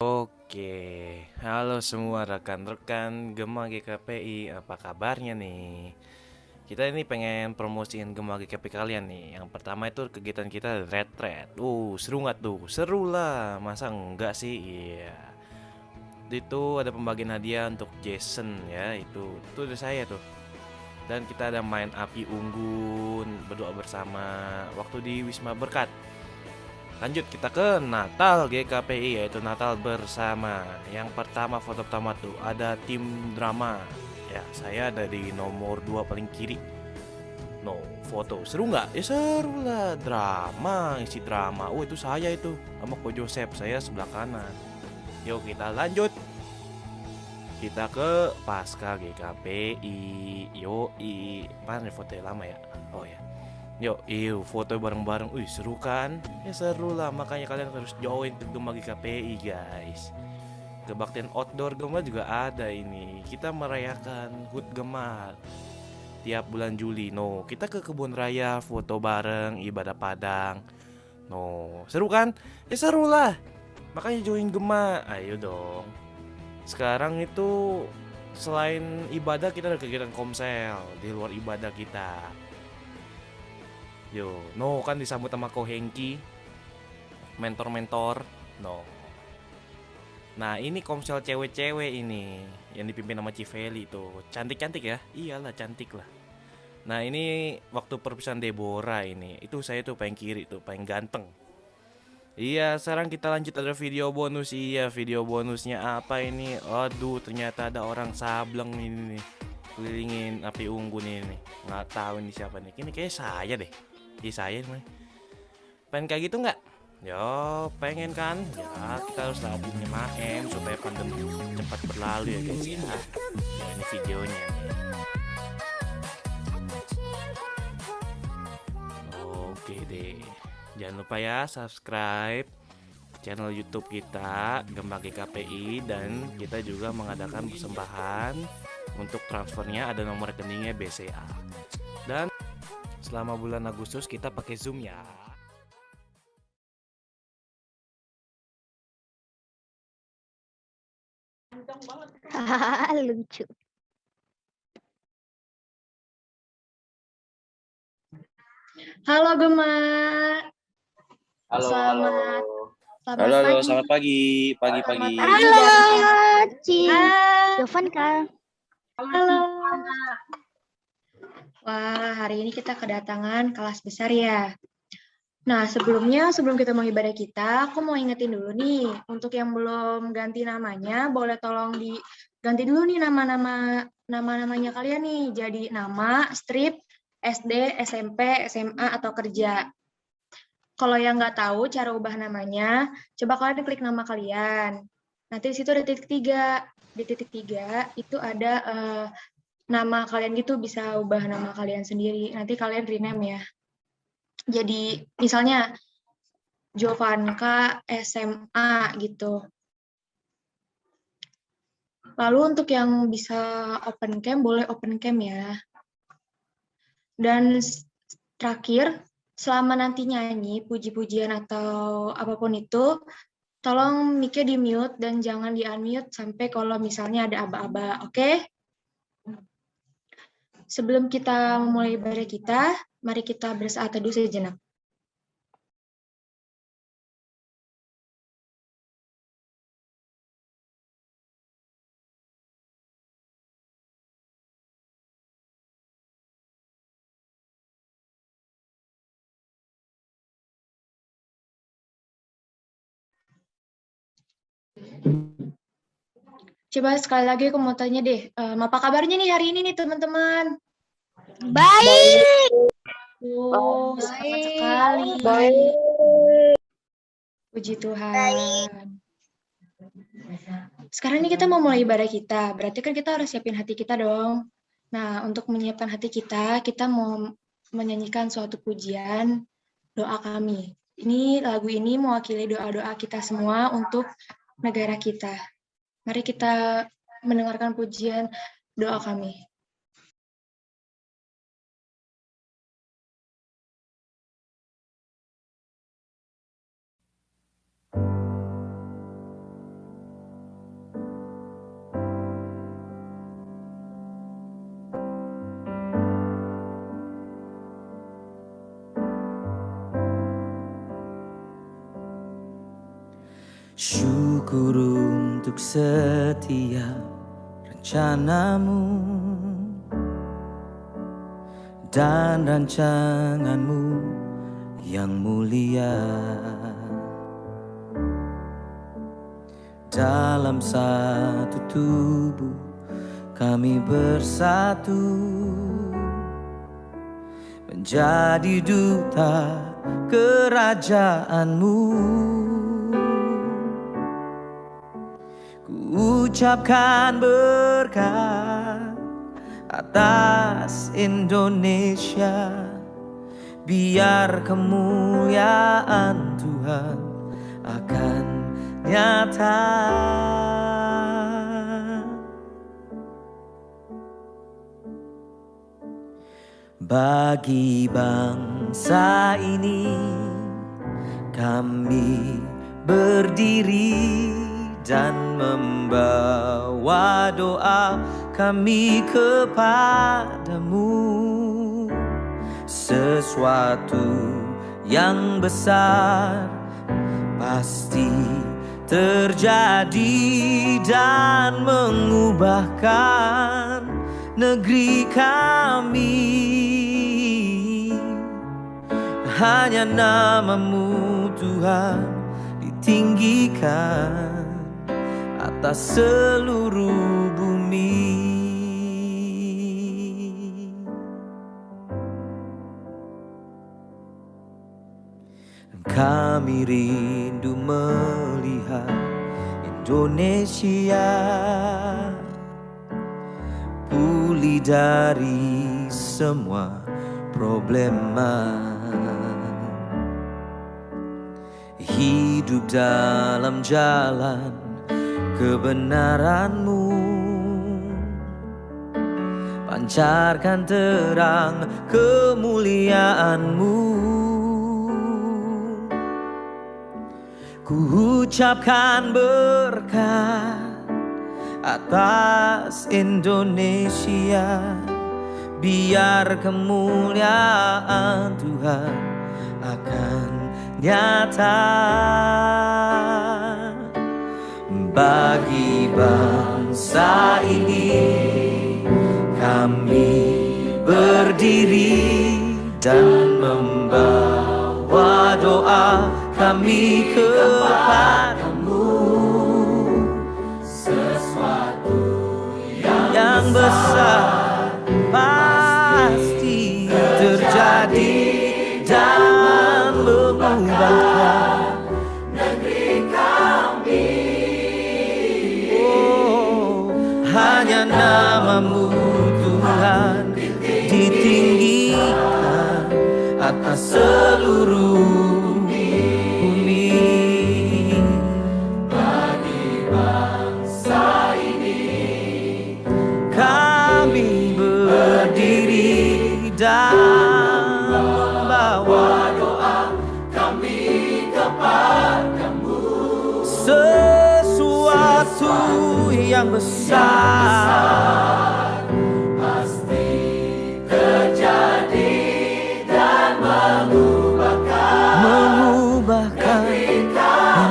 Oke, halo semua rekan-rekan Gema GKPI, apa kabarnya nih? Kita ini pengen promosiin Gema GKPI kalian nih. Yang pertama itu kegiatan kita Red Thread. Seru nggak tuh? Seru lah, masa enggak sih? Iya. Itu ada pembagian hadiah untuk Jason ya, itu dari saya tuh. Dan kita ada main api unggun, berdoa bersama waktu di Wisma Berkat. Lanjut kita ke Natal GKPI, yaitu Natal bersama. Yang pertama, foto pertama tuh ada tim drama. Ya, saya ada di nomor 2 paling kiri. No, foto seru nggak? Ya seru lah, drama, isi drama. Itu saya itu sama Ko Joseph, saya sebelah kanan. Yuk kita lanjut. Kita ke Pasca GKPI. Yoi, mana foto yang lama ya? Oh ya. Foto bareng-bareng. Seru kan? Ya seru lah, makanya kalian harus join ke Gema GKPI, guys. Kebaktian outdoor Gema juga ada ini. Kita merayakan HUT Gema tiap bulan Juli. No, kita ke kebun raya, foto bareng, ibadah Padang. No, seru kan? Ya seru lah. Makanya join Gema. Ayo dong. Sekarang itu selain ibadah kita ada kegiatan komsel di luar ibadah kita. Kan disambut sama Ko Hengki, mentor-mentor. No. Nah, ini komsel cewek-cewek ini yang dipimpin sama Civeli tuh. Cantik-cantik ya? Iyalah, cantik lah. Nah, ini waktu perpisahan Deborah ini. Itu saya tuh paling kiri tuh, paling ganteng. Iya, sekarang kita lanjut ada video bonus. Iya, video bonusnya apa ini? Aduh, ternyata ada orang sableng ini nih. Kelilingin api unggun ini. Nggak tahu ini siapa nih. Ini kayak saya deh. Iya, saya nih. Pengen kayak gitu nggak? Yo, pengen kan? Ya, kita harus tabung 5M supaya pandemi cepat berlalu ya guys ya. Ya, ini videonya. Oke deh. Jangan lupa ya subscribe channel YouTube kita Gema GKPI, dan kita juga mengadakan persembahan untuk transfernya, ada nomor rekeningnya BCA. Dan selama bulan Agustus kita pakai Zoom ya. Hahaha, lucu. Halo Gemar. Halo, Selamat halo, pagi. selamat pagi, pagi. Halo, Ci. Jovan Kak. Halo. Wah, hari ini kita kedatangan kelas besar ya. Nah, sebelum kita mau ibadah kita, aku mau ingetin dulu nih, untuk yang belum ganti namanya, boleh tolong diganti dulu nih nama-namanya kalian nih, jadi nama, strip, SD, SMP, SMA, atau kerja. Kalau yang nggak tahu cara ubah namanya, coba kalian klik nama kalian. Nanti di situ ada titik 3. Di titik 3 itu ada nama kalian gitu, bisa ubah nama kalian sendiri. Nanti kalian rename ya. Jadi misalnya Jovanka SMA gitu. Lalu untuk yang bisa open cam, boleh open cam ya. Dan terakhir, selama nanti nyanyi, puji-pujian atau apapun itu, tolong mic-nya di-mute dan jangan di-unmute sampai kalau misalnya ada aba-aba, oke? Sebelum kita memulai ibadah kita, mari kita bersaat teduh sejenak. Coba sekali lagi aku mau tanya deh, apa kabarnya nih hari ini nih teman-teman? Baik. Sangat sekali. Baik. Puji Tuhan. Sekarang ini kita mau mulai ibadah kita, berarti kan kita harus siapin hati kita dong. Nah, untuk menyiapkan hati kita mau menyanyikan suatu pujian doa kami. Lagu ini mewakili doa-doa kita semua untuk negara kita. Mari kita mendengarkan pujian doa kami. Syukur untuk setiap rencanamu dan rancanganmu yang mulia. Dalam satu tubuh kami bersatu menjadi duta kerajaanmu. Ku ucapkan berkat atas Indonesia, biar kemuliaan Tuhan akan nyata. Bagi bangsa ini kami berdiri dan membawa doa kami kepadamu. Sesuatu yang besar pasti terjadi dan mengubahkan negeri kami. Hanya nama-Mu Tuhan ditinggikan atas seluruh bumi. Kami rindu melihat Indonesia pulih dari semua problema, hidup dalam jalan kebenaran-Mu, pancarkan terang kemuliaan-Mu. Ku ucapkan berkat atas Indonesia, biar kemuliaan Tuhan akan nyata. Bagi bangsa ini kami berdiri dan membawa doa kami kepadamu. Sesuatu yang besar pasti terjadi dan mengubahkan negeri kami. Oh, hanya nama-Mu Tuhan ditinggikan atas seluruh dan membawa doa kami kepadamu. Sesuatu yang besar pasti terjadi dan mengubahkan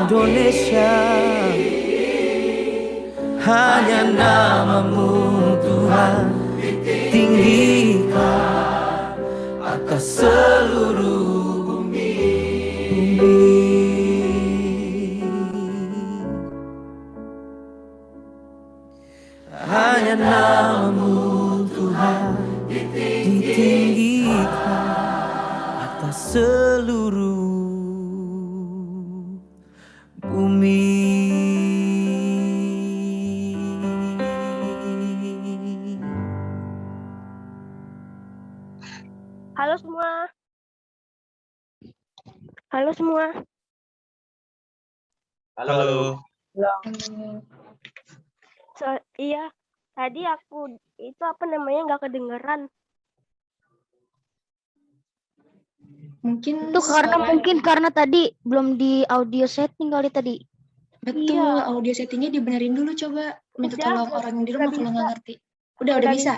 Indonesia. Hanya nama-Mu Tuhan tinggikan atas seluruh bumi. Hanya nama-Mu Tuhan ditinggikan atas seluruh bumi. Halo semua. Halo semua. Halo. Iya, tadi aku itu apa namanya nggak kedengeran. Mungkin Itu karena tadi belum di audio setting kali tadi. betul, Iya. audio settingnya dibenerin dulu coba. Minta Udah, tolong orang di rumah udah kalau nggak bisa. ngerti. Udah bisa.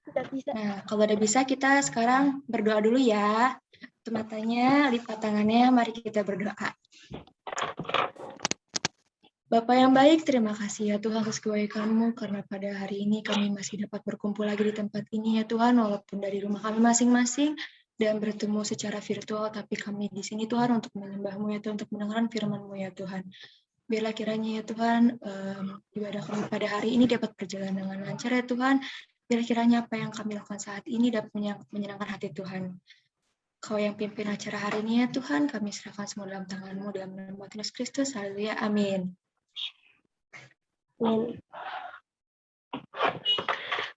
Udah bisa. Nah, kalau udah bisa kita sekarang berdoa dulu ya. Tutup matanya, lipat tangannya, mari kita berdoa. Bapak yang baik, terima kasih ya Tuhan atas kebaikan-Mu, karena pada hari ini kami masih dapat berkumpul lagi di tempat ini ya Tuhan, walaupun dari rumah kami masing-masing dan bertemu secara virtual, tapi kami di sini Tuhan untuk menyembah-Mu ya Tuhan, untuk mendengarkan firman-Mu ya Tuhan. Biarlah kiranya ya Tuhan, ibadah kami pada hari ini dapat berjalan dengan lancar ya Tuhan. Biarlah kiranya apa yang kami lakukan saat ini dapat menyenangkan hati Tuhan. Kau yang pimpin acara hari ini ya Tuhan, kami serahkan semua dalam tangan-Mu, dalam nama Tuhan Yesus Kristus, haleluya, amin. Amin.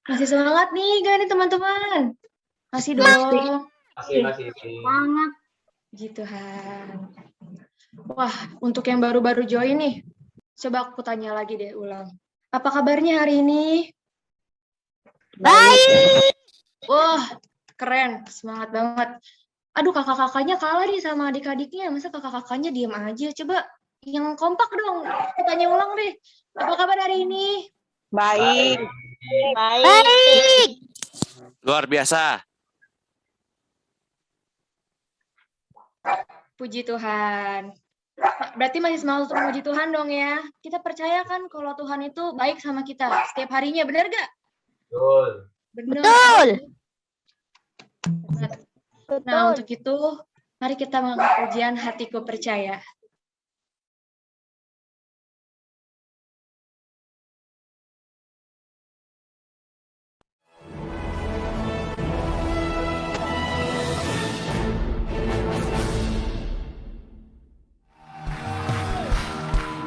Masih semangat nih, gak nih teman-teman? Masih dong. Masih. Semangat. Puji Tuhan. Wah, untuk yang baru-baru join nih, coba aku tanya lagi deh ulang. Apa kabarnya hari ini? Baik. Wah, keren. Semangat banget. Aduh, kakak-kakaknya kalah nih sama adik-adiknya. Masa kakak-kakaknya diem aja? Coba yang kompak dong. Aku tanya ulang deh. Apa kabar hari ini? Baik. Baik. Luar biasa. Puji Tuhan. Berarti masih semangat untuk memuji Tuhan dong ya. Kita percaya kan kalau Tuhan itu baik sama kita setiap harinya, benar gak? Betul. Benar. Betul. Nah, untuk itu, mari kita mengangkat pujian Hatiku Percaya.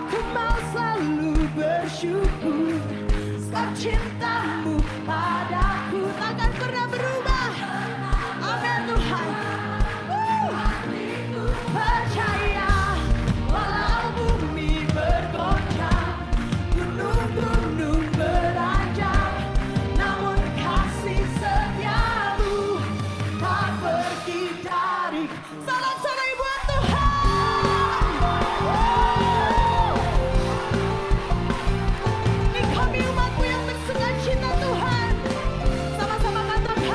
Ku mau selalu bersyukur, sebab cinta-Mu padaku takkan pernah berubah. Amin Tuhan. Hatiku percaya, walau bumi bergoncang, gunung-gunung beranjak, namun kasih setia-Mu tak pergi dari. Salam-salam buat Tuhan. Ini kami umat-Mu yang bersuka cita Tuhan. Sama-sama katakan.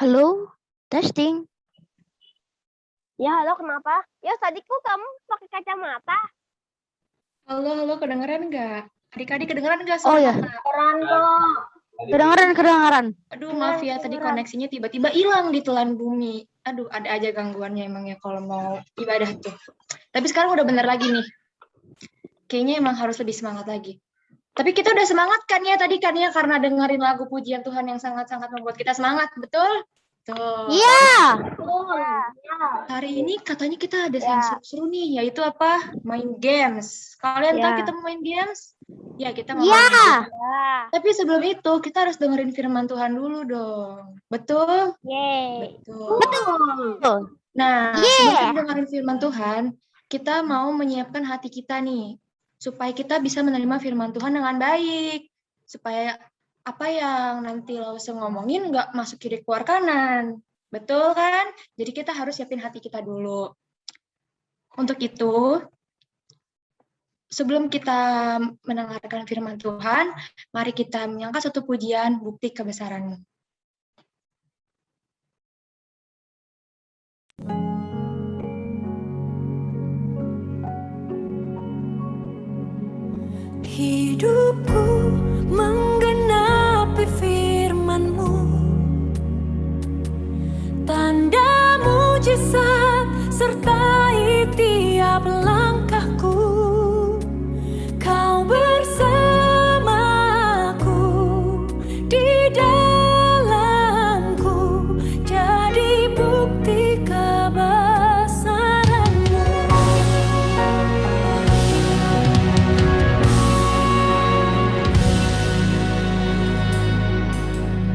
Halo, testing. Ya, halo, kenapa? Ya, tadi kok kamu pakai kacamata? Halo, kedengeran nggak? Adik-adik kedengeran nggak Oh suara ya, kakak? Keren kok. kedengaran. Aduh, maaf ya, tadi koneksinya tiba-tiba hilang di telan bumi. Aduh, ada aja gangguannya emang ya kalau mau ibadah tuh. Tapi sekarang udah bener lagi nih. Kayaknya emang harus lebih semangat lagi. Tapi kita udah semangat kan ya tadi kan ya karena dengerin lagu pujian Tuhan yang sangat-sangat membuat kita semangat, betul? Tuh. Iya. Hari ini katanya kita ada yang seru-seru nih, yaitu apa? Main games. Kalian tahu kita mau main games? Ya, kita mau main games. Ya. Tapi sebelum itu, kita harus dengerin firman Tuhan dulu dong. Betul? Yeay. Betul. Nah, sebelum kita dengerin firman Tuhan, kita mau menyiapkan hati kita nih, supaya kita bisa menerima firman Tuhan dengan baik. Supaya apa yang nanti Lause ngomongin nggak masuk kiri keluar kanan. Betul kan? Jadi kita harus siapin hati kita dulu. Untuk itu, sebelum kita mendengarkan firman Tuhan, mari kita menyangka suatu pujian bukti kebesaran-Mu. Hidupku menggenapi firman-Mu, tanda mujizat sertai tiap langkahku. Kau bersamaku di dalamku, jadi bukti kebesaran-Mu.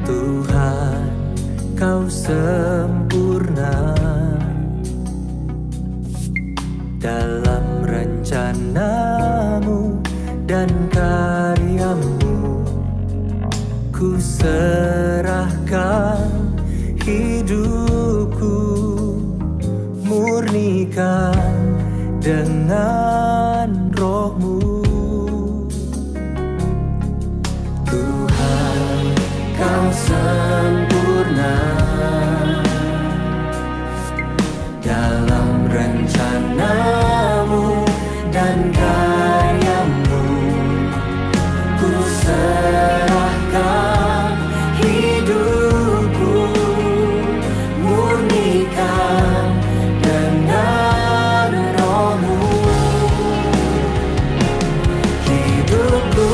Tuhan, Kau sempurna dalam rencana-Mu dan karya-Mu. Ku serahkan hidupku, murnikan dengan Roh-Mu. Tuhan, Kau sempurna dalam rencana-Mu dan karya-Mu. Ku serahkan hidupku, murnikan dengan Roh-Mu. Hidupku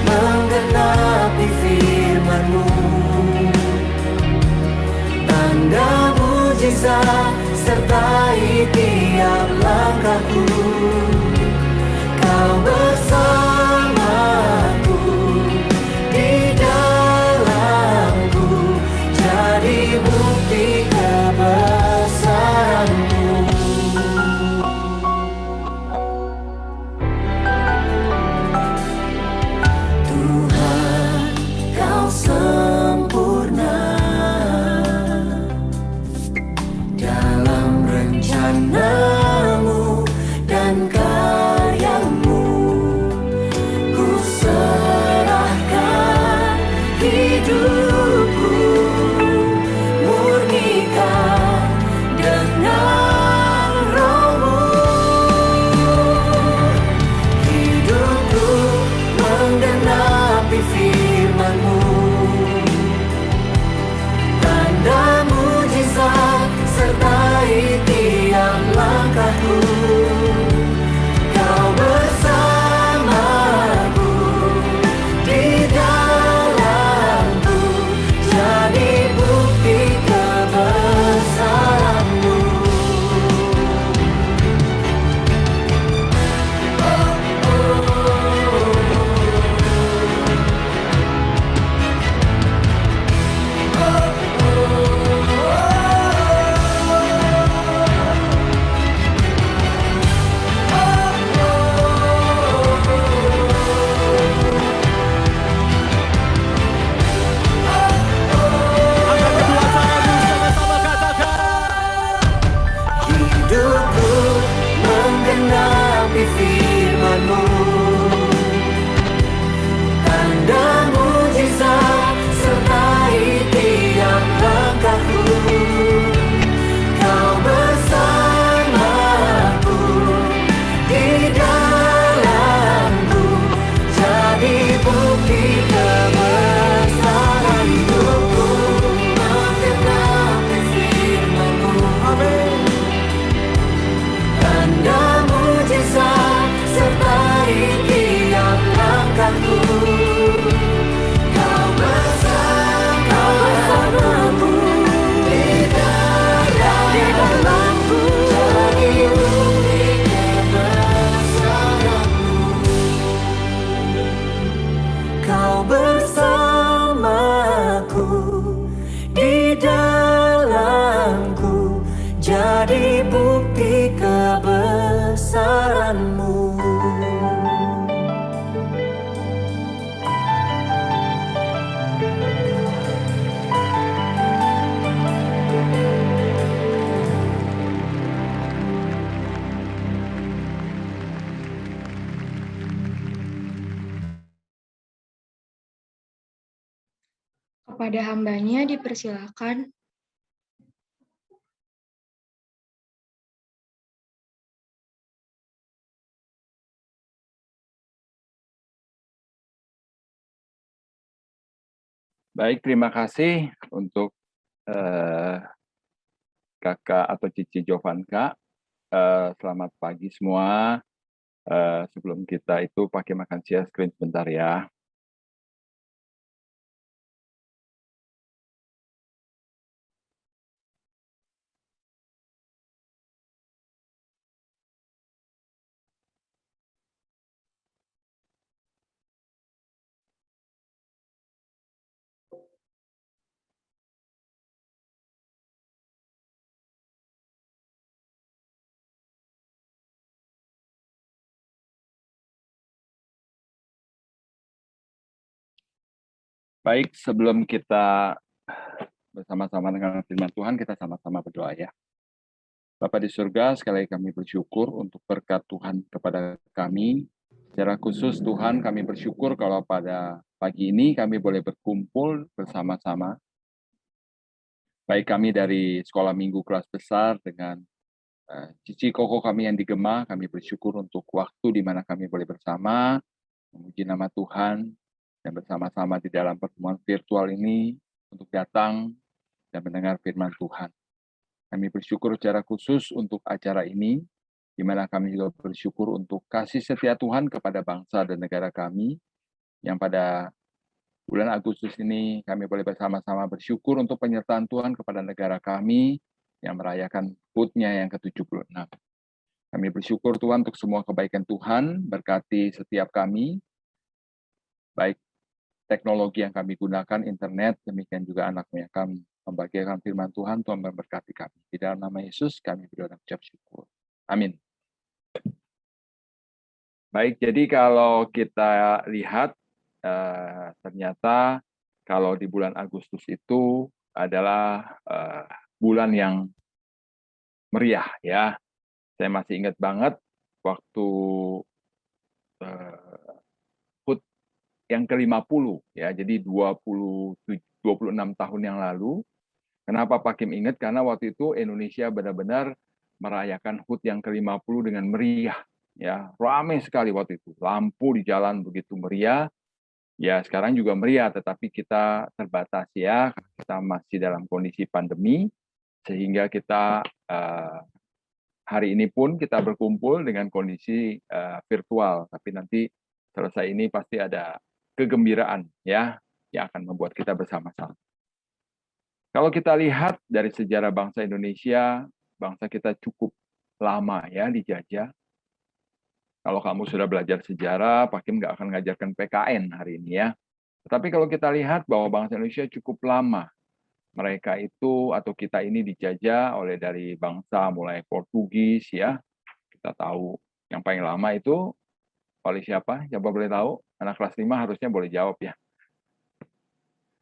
menggenapi firman-Mu, firman-Mu. Kepada hambanya dipersilakan. Baik, terima kasih untuk Kakak atau Cici Jovanka. Selamat pagi semua. Sebelum kita itu pakai makan share screen sebentar ya. Baik, sebelum kita bersama-sama dengan firman Tuhan, kita sama-sama berdoa ya. Bapa di surga, sekali lagi kami bersyukur untuk berkat Tuhan kepada kami. Secara khusus Tuhan, kami bersyukur kalau pada pagi ini kami boleh berkumpul bersama-sama. Baik kami dari sekolah minggu kelas besar dengan Cici Koko kami yang di Gema, kami bersyukur untuk waktu di mana kami boleh bersama, memuji nama Tuhan, dan bersama-sama di dalam pertemuan virtual ini untuk datang dan mendengar firman Tuhan. Kami bersyukur secara khusus untuk acara ini, di mana kami juga bersyukur untuk kasih setia Tuhan kepada bangsa dan negara kami, yang pada bulan Agustus ini kami boleh bersama-sama bersyukur untuk penyertaan Tuhan kepada negara kami yang merayakan HUT-nya yang ke-76. Kami bersyukur Tuhan untuk semua kebaikan Tuhan, berkati setiap kami, baik teknologi yang kami gunakan, internet, demikian juga anakmu yang kami membagikan firman Tuhan, Tuhan memberkati kami. Di dalam nama Yesus kami berdoa dan ucap syukur. Amin. Baik, jadi kalau kita lihat, ternyata kalau di bulan Agustus itu adalah bulan yang meriah ya. Saya masih ingat banget waktu HUT yang ke-50 ya, jadi 26 tahun yang lalu. Kenapa Pak Kim ingat? Karena waktu itu Indonesia benar-benar merayakan HUT yang ke-50 dengan meriah ya. Ramai sekali waktu itu. Lampu di jalan begitu meriah. Ya, sekarang juga meriah, tetapi kita terbatas ya. Kita masih dalam kondisi pandemi sehingga kita hari ini pun kita berkumpul dengan kondisi virtual, tapi nanti selesai ini pasti ada kegembiraan ya yang akan membuat kita bersama-sama. Kalau kita lihat dari sejarah bangsa Indonesia, bangsa kita cukup lama ya dijajah. Kalau kamu sudah belajar sejarah, Pak Kim nggak akan ngajarkan PKN hari ini ya. Tetapi kalau kita lihat bahwa bangsa Indonesia cukup lama, mereka itu atau kita ini dijajah oleh dari bangsa mulai Portugis ya. Kita tahu yang paling lama itu oleh siapa? Siapa boleh tahu? Anak kelas 5 harusnya boleh jawab ya.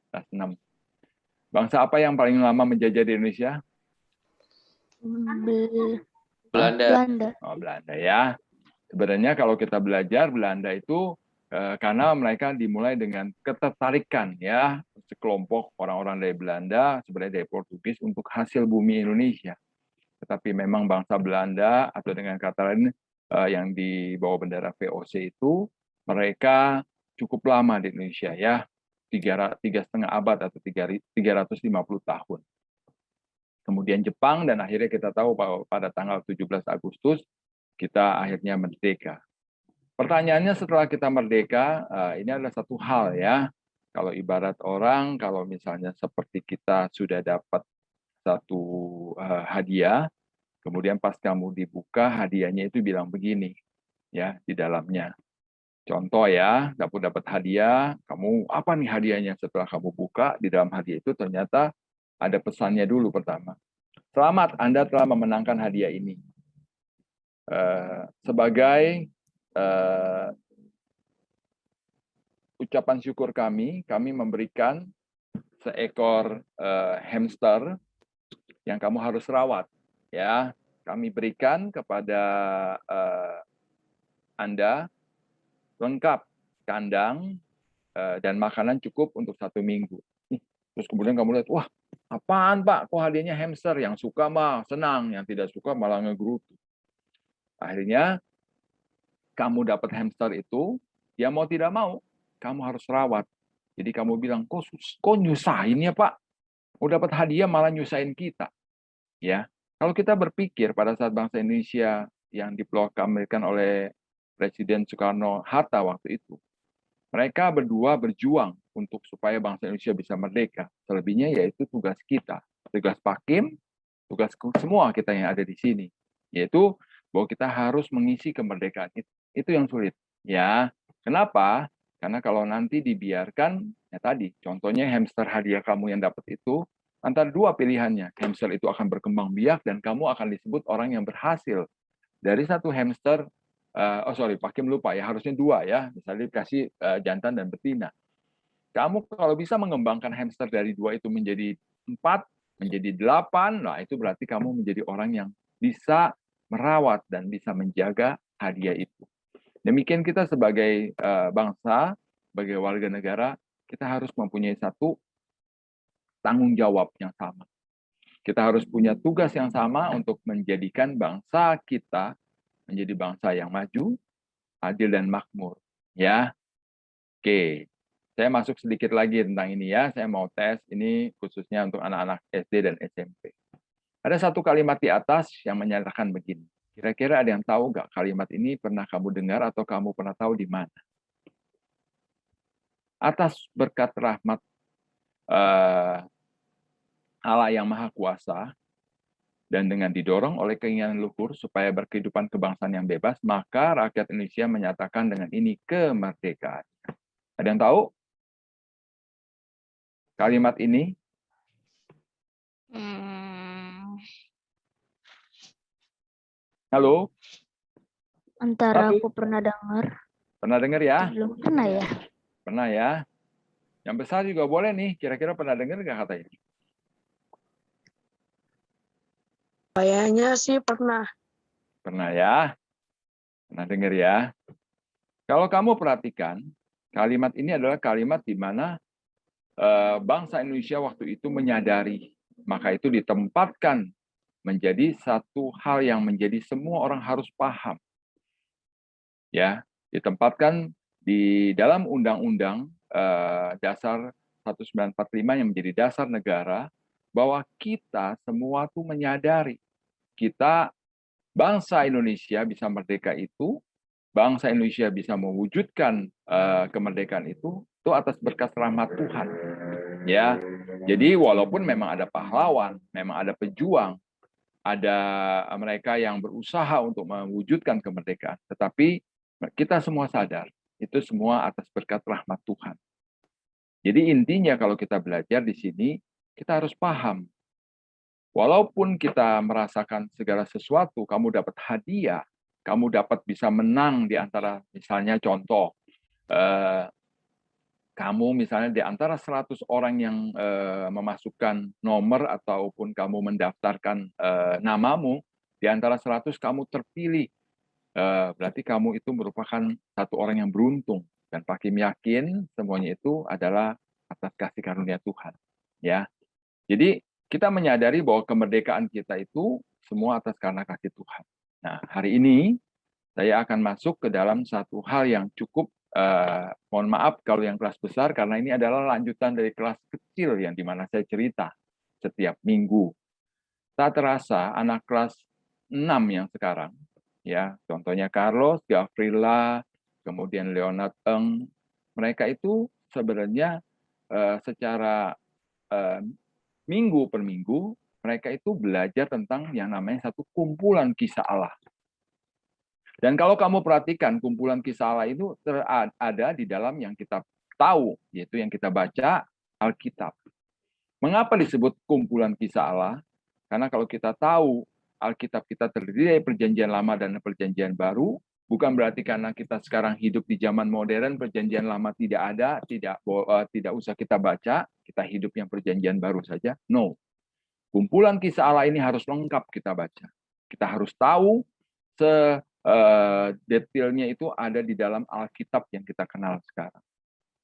Kelas 6. Bangsa apa yang paling lama menjajah di Indonesia? Belanda. Oh, Belanda ya. Sebenarnya kalau kita belajar Belanda itu karena mereka dimulai dengan ketertarikan ya sekelompok orang-orang dari Belanda sebenarnya dari Portugis untuk hasil bumi Indonesia. Tetapi memang bangsa Belanda atau dengan kata lain yang di bawah bendera VOC itu mereka cukup lama di Indonesia ya, 3,5 abad atau 350 tahun. Kemudian Jepang dan akhirnya kita tahu bahwa pada tanggal 17 Agustus kita akhirnya merdeka. Pertanyaannya setelah kita merdeka, ini adalah satu hal ya. Kalau ibarat orang, kalau misalnya seperti kita sudah dapat satu hadiah, kemudian pas kamu dibuka hadiahnya itu bilang begini ya di dalamnya. Contoh ya, dapat hadiah, kamu apa nih hadiahnya? Setelah kamu buka di dalam hadiah itu ternyata ada pesannya dulu pertama. Selamat, Anda telah memenangkan hadiah ini. sebagai ucapan syukur kami memberikan seekor hamster yang kamu harus rawat. Ya, kami berikan kepada Anda lengkap kandang dan makanan cukup untuk 1 minggu. Terus kemudian kamu lihat, wah, apaan Pak? Kok hadiahnya hamster? Yang suka mah senang, yang tidak suka malah ngegerutu. Akhirnya kamu dapat hamster itu, ya mau tidak mau, kamu harus rawat. Jadi kamu bilang, kok nyusahin ya Pak? Mau dapat hadiah malah nyusahin kita. Ya, kalau kita berpikir pada saat bangsa Indonesia yang diproklamirkan oleh Presiden Soekarno-Hatta waktu itu, mereka berdua berjuang untuk supaya bangsa Indonesia bisa merdeka. Selebihnya yaitu tugas kita, tugas Pakim, tugas semua kita yang ada di sini, yaitu bahwa kita harus mengisi kemerdekaan itu. Itu yang sulit. Ya, kenapa? Karena kalau nanti dibiarkan, ya tadi, contohnya hamster hadiah kamu yang dapat itu, antara 2 pilihannya, hamster itu akan berkembang biak dan kamu akan disebut orang yang berhasil. Dari 1 hamster, Pakim lupa ya, harusnya 2 ya, misalnya dikasih jantan dan betina. Kamu kalau bisa mengembangkan hamster dari 2 itu menjadi 4, menjadi 8, nah itu berarti kamu menjadi orang yang bisa merawat dan bisa menjaga hadiah itu. Demikian kita sebagai bangsa, sebagai warga negara, kita harus mempunyai satu tanggung jawab yang sama. Kita harus punya tugas yang sama untuk menjadikan bangsa kita menjadi bangsa yang maju, adil dan makmur. Ya, oke. Saya masuk sedikit lagi tentang ini ya. Saya mau tes ini khususnya untuk anak-anak SD dan SMP. Ada satu kalimat di atas yang menyatakan begini. Kira-kira ada yang tahu nggak kalimat ini pernah kamu dengar atau kamu pernah tahu di mana? Atas berkat rahmat Allah yang Maha Kuasa, dan dengan didorong oleh keinginan luhur supaya berkehidupan kebangsaan yang bebas, maka rakyat Indonesia menyatakan dengan ini kemerdekaan. Ada yang tahu kalimat ini? Halo? Antara 1. aku pernah dengar, Pernah dengar ya? belum pernah ya. Pernah ya? Yang besar juga boleh nih, kira-kira pernah dengar nggak kata ini? Kayaknya sih pernah. Pernah ya? Pernah dengar ya? Kalau kamu perhatikan, kalimat ini adalah kalimat di mana bangsa Indonesia waktu itu menyadari, maka itu ditempatkan menjadi satu hal yang menjadi semua orang harus paham. Ya, ditempatkan di dalam Undang-Undang Dasar 1945 yang menjadi dasar negara, bahwa kita semua tuh menyadari kita bangsa Indonesia bisa merdeka itu, bangsa Indonesia bisa mewujudkan kemerdekaan itu atas berkat rahmat Tuhan. Ya, jadi walaupun memang ada pahlawan, memang ada pejuang, ada mereka yang berusaha untuk mewujudkan kemerdekaan, tetapi kita semua sadar itu semua atas berkat rahmat Tuhan. Jadi intinya kalau kita belajar di sini, kita harus paham. Walaupun kita merasakan segala sesuatu, kamu dapat hadiah, kamu dapat bisa menang di antara, misalnya contoh, kamu misalnya di antara 100 orang yang memasukkan nomor ataupun kamu mendaftarkan namamu, di antara 100 kamu terpilih, berarti kamu itu merupakan satu orang yang beruntung. Dan Pakim yakin semuanya itu adalah atas kasih karunia Tuhan. Ya, jadi kita menyadari bahwa kemerdekaan kita itu semua atas karena kasih Tuhan. Nah, hari ini saya akan masuk ke dalam satu hal yang cukup, mohon maaf kalau yang kelas besar, karena ini adalah lanjutan dari kelas kecil yang dimana saya cerita setiap minggu. Tak terasa anak kelas 6 yang sekarang, ya contohnya Carlos, Gavrila, kemudian Leonard Eng, mereka itu sebenarnya secara minggu per minggu, mereka itu belajar tentang yang namanya satu kumpulan kisah Allah. Dan kalau kamu perhatikan, kumpulan kisah Allah itu ada di dalam yang kita tahu, yaitu yang kita baca, Alkitab. Mengapa disebut kumpulan kisah Allah? Karena kalau kita tahu Alkitab kita terdiri dari Perjanjian Lama dan Perjanjian Baru, bukan berarti karena kita sekarang hidup di zaman modern, Perjanjian Lama tidak ada, tidak usah kita baca, kita hidup yang Perjanjian Baru saja. No. Kumpulan Kisah Allah ini harus lengkap kita baca. Kita harus tahu detailnya itu ada di dalam Alkitab yang kita kenal sekarang.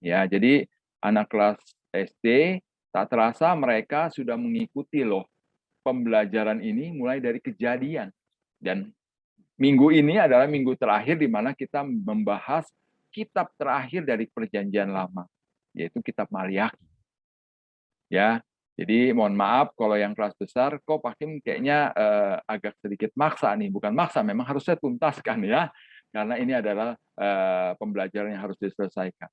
Ya, jadi anak kelas SD tak terasa mereka sudah mengikuti loh pembelajaran ini mulai dari Kejadian. Dan minggu ini adalah minggu terakhir di mana kita membahas kitab terakhir dari Perjanjian Lama, yaitu kitab Maliaki. Ya, jadi mohon maaf kalau yang kelas besar, kok Pak Kim kayaknya agak sedikit maksa nih. Bukan maksa, memang harus saya tuntaskan ya, karena ini adalah pembelajaran yang harus diselesaikan.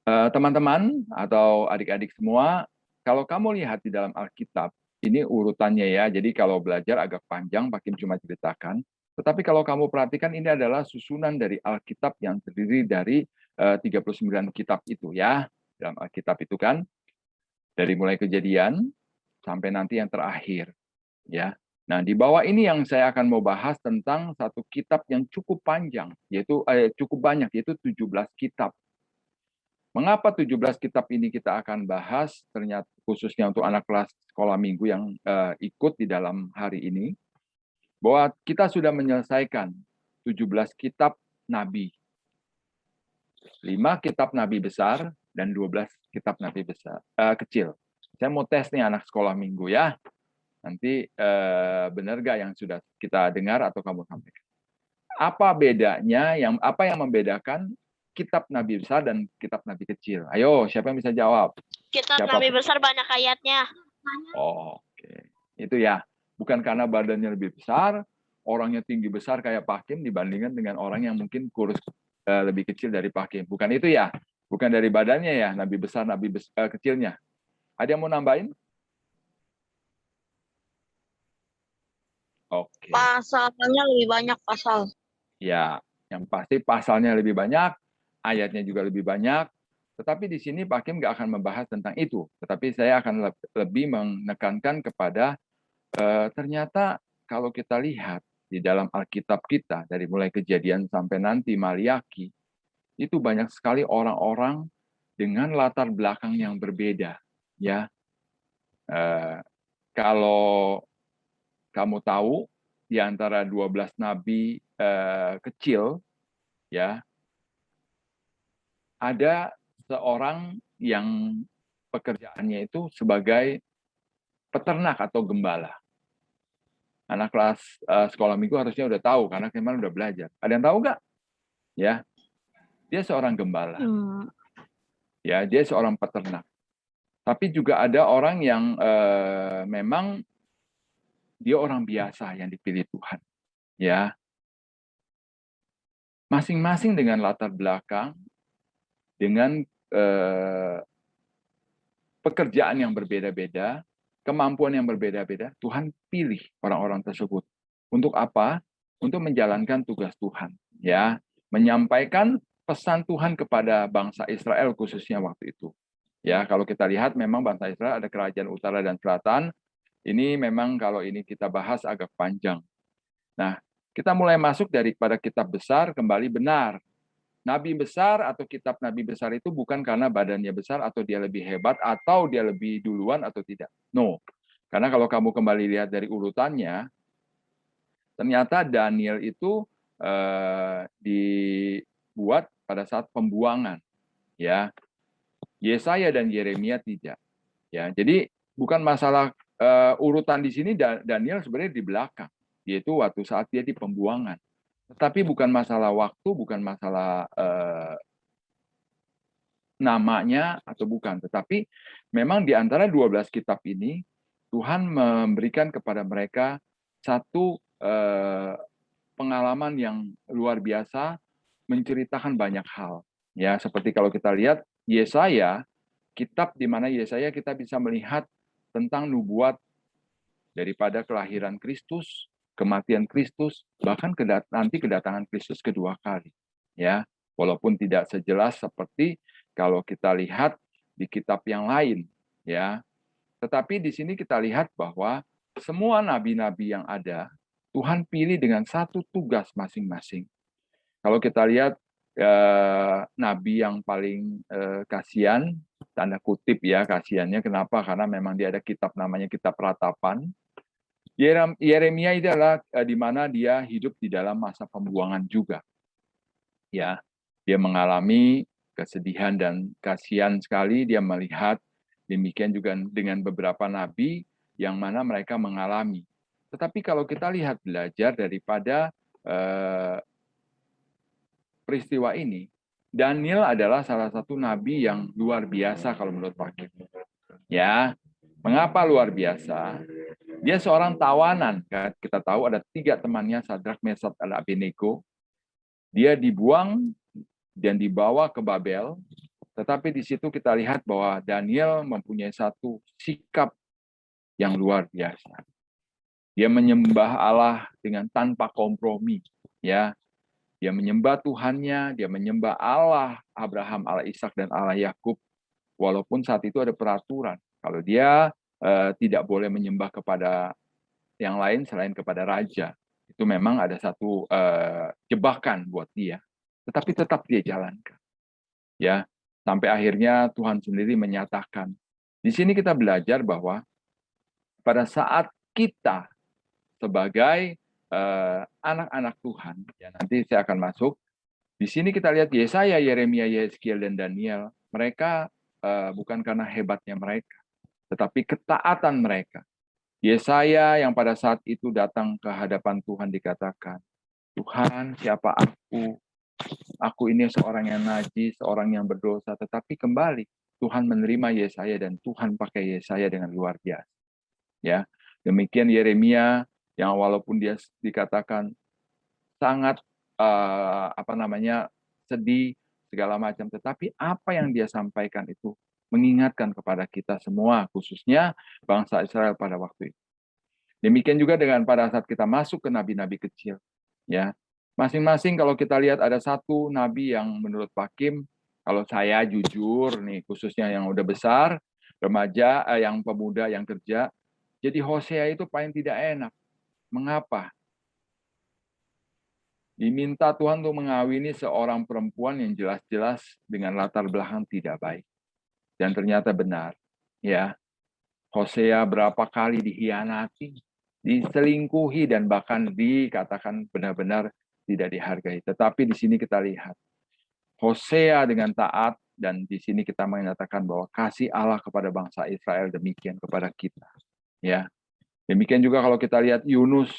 Teman-teman atau adik-adik semua, kalau kamu lihat di dalam Alkitab, ini urutannya ya, jadi kalau belajar agak panjang, Pak Kim cuma ceritakan. Tetapi kalau kamu perhatikan, ini adalah susunan dari Alkitab yang terdiri dari 39 kitab itu ya. Dalam Alkitab itu kan, dari mulai Kejadian sampai nanti yang terakhir. Ya. Nah, di bawah ini yang saya akan mau bahas tentang satu kitab yang cukup panjang, yaitu cukup banyak, yaitu 17 kitab. Mengapa 17 kitab ini kita akan bahas, ternyata khususnya untuk anak kelas sekolah minggu yang ikut di dalam hari ini, bahwa kita sudah menyelesaikan 17 kitab Nabi. 5 kitab Nabi besar dan 12 kitab Nabi besar kecil. Saya mau tes nih anak sekolah minggu ya. Nanti benar gak yang sudah kita dengar atau kamu sampaikan? Apa bedanya, apa yang membedakan kitab Nabi besar dan kitab Nabi kecil? Ayo, siapa yang bisa jawab? Kitab Siapa? Nabi besar banyak ayatnya. Oh, oke. Itu ya. Bukan karena badannya lebih besar, orangnya tinggi besar kayak Pak Kim dibandingkan dengan orang yang mungkin kurus lebih kecil dari Pak Kim. Bukan itu ya. Bukan dari badannya ya, Nabi besar, kecilnya. Ada yang mau nambahin? Oke. Pasalnya lebih banyak pasal. Ya, yang pasti pasalnya lebih banyak, ayatnya juga lebih banyak. Tetapi di sini Pak Kim nggak akan membahas tentang itu. Tetapi saya akan lebih menekankan kepada ternyata kalau kita lihat di dalam Alkitab kita, dari mulai Kejadian sampai nanti Maliaki, itu banyak sekali orang-orang dengan latar belakang yang berbeda. Ya, kalau kamu tahu, di antara 12 nabi kecil, ya, ada seorang yang pekerjaannya itu sebagai peternak atau gembala. Anak kelas sekolah minggu harusnya udah tahu karena kemarin udah belajar. Ada yang tahu nggak? Ya, dia seorang gembala. Ya, dia seorang peternak. Tapi juga ada orang yang memang dia orang biasa yang dipilih Tuhan. Ya, masing-masing dengan latar belakang, dengan pekerjaan yang berbeda-beda, kemampuan yang berbeda-beda, Tuhan pilih orang-orang tersebut. Untuk apa? Untuk menjalankan tugas Tuhan. Ya, menyampaikan pesan Tuhan kepada bangsa Israel khususnya waktu itu. Ya, kalau kita lihat memang bangsa Israel ada kerajaan utara dan selatan. Ini memang kalau ini kita bahas agak panjang. Nah, kita mulai masuk daripada kitab besar kembali benar. Nabi besar atau kitab Nabi besar itu bukan karena badannya besar atau dia lebih hebat atau dia lebih duluan atau tidak. No. Karena kalau kamu kembali lihat dari urutannya, ternyata Daniel itu dibuat pada saat pembuangan. Ya. Yesaya dan Yeremia tidak. Ya, jadi bukan masalah urutan di sini, Daniel sebenarnya di belakang, yaitu waktu saat dia di pembuangan. Tetapi bukan masalah waktu, bukan masalah namanya atau bukan. Tetapi memang di antara 12 kitab ini, Tuhan memberikan kepada mereka satu pengalaman yang luar biasa, menceritakan banyak hal. Ya, seperti kalau kita lihat Yesaya, kitab di mana Yesaya kita bisa melihat tentang nubuat daripada kelahiran Kristus, kematian Kristus, bahkan nanti kedatangan Kristus kedua kali. Ya, walaupun tidak sejelas seperti kalau kita lihat di kitab yang lain, ya. Tetapi di sini kita lihat bahwa semua nabi-nabi yang ada, Tuhan pilih dengan satu tugas masing-masing. Kalau kita lihat nabi yang paling kasihan, tanda kutip ya kasihannya, kenapa? Karena memang dia ada kitab namanya Kitab Ratapan. Yeremia itu adalah di mana dia hidup di dalam masa pembuangan juga. Ya, dia mengalami kesedihan dan kasihan sekali, dia melihat, demikian juga dengan beberapa nabi yang mana mereka mengalami. Tetapi kalau kita lihat belajar daripada peristiwa ini, Daniel adalah salah satu nabi yang luar biasa kalau menurut Pak Kim. Ya, mengapa luar biasa? Dia seorang tawanan, kan? Kita tahu ada 3 temannya, Sadrak, Mesat, dan Abednego. Dia dibuang dan dibawa ke Babel. Tetapi di situ kita lihat bahwa Daniel mempunyai satu sikap yang luar biasa. Dia menyembah Allah dengan tanpa kompromi, ya. Dia menyembah Tuhannya, dia menyembah Allah Abraham, Allah Ishak, dan Allah Yakub. Walaupun saat itu ada peraturan, kalau dia tidak boleh menyembah kepada yang lain selain kepada raja, itu memang ada satu jebakan buat dia. Tetapi tetap dia jalankan, ya. Sampai akhirnya Tuhan sendiri menyatakan. Di sini kita belajar bahwa pada saat kita sebagai anak-anak Tuhan, ya nanti saya akan masuk. Di sini kita lihat Yesaya, Yeremia, Yeskiel, dan Daniel. Mereka bukan karena hebatnya mereka, tetapi ketaatan mereka. Yesaya yang pada saat itu datang ke hadapan Tuhan dikatakan, Tuhan, siapa aku? Aku ini seorang yang najis, seorang yang berdosa. Tetapi kembali Tuhan menerima Yesaya dan Tuhan pakai Yesaya dengan luar biasa. Ya, demikian Yeremia yang walaupun dia dikatakan sangat sedih segala macam, tetapi apa yang dia sampaikan itu mengingatkan kepada kita semua, khususnya bangsa Israel pada waktu itu. Demikian juga dengan pada saat kita masuk ke nabi-nabi kecil, ya. Masing-masing kalau kita lihat ada satu nabi yang menurut Pak Kim, kalau saya jujur nih, khususnya yang udah besar, remaja, yang pemuda yang kerja, jadi Hosea itu paling tidak enak. Mengapa? Diminta Tuhan untuk mengawini seorang perempuan yang jelas-jelas dengan latar belakang tidak baik. Dan ternyata benar. Ya, Hosea berapa kali dihianati, diselingkuhi, dan bahkan dikatakan benar-benar tidak dihargai. Tetapi di sini kita lihat, Hosea dengan taat, dan di sini kita menyatakan bahwa kasih Allah kepada bangsa Israel demikian kepada kita. Ya, demikian juga kalau kita lihat Yunus,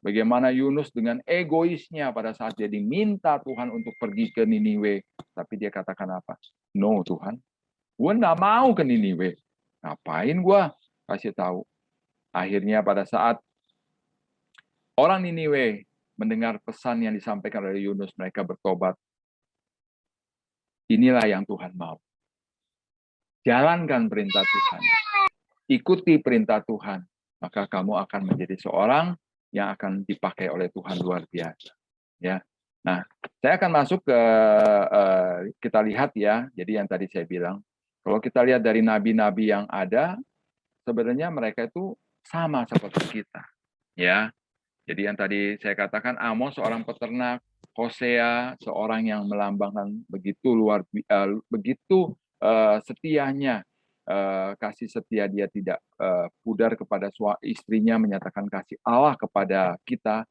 bagaimana Yunus dengan egoisnya pada saat dia diminta Tuhan untuk pergi ke Niniwe, tapi dia katakan apa? No Tuhan, gue nggak mau ke Niniwe. Ngapain gue kasih tahu? Akhirnya pada saat orang Niniwe mendengar pesan yang disampaikan oleh Yunus, mereka bertobat. Inilah yang Tuhan mau. Jalankan perintah Tuhan. Ikuti perintah Tuhan. Maka kamu akan menjadi seorang yang akan dipakai oleh Tuhan luar biasa. Ya. Nah, saya akan masuk ke kita lihat ya. Jadi yang tadi saya bilang, kalau kita lihat dari nabi-nabi yang ada, sebenarnya mereka itu sama seperti kita. Ya. Jadi yang tadi saya katakan, Amos seorang peternak, Hosea seorang yang melambangkan begitu begitu setianya, kasih setia, dia tidak pudar kepada istrinya, menyatakan kasih Allah kepada kita.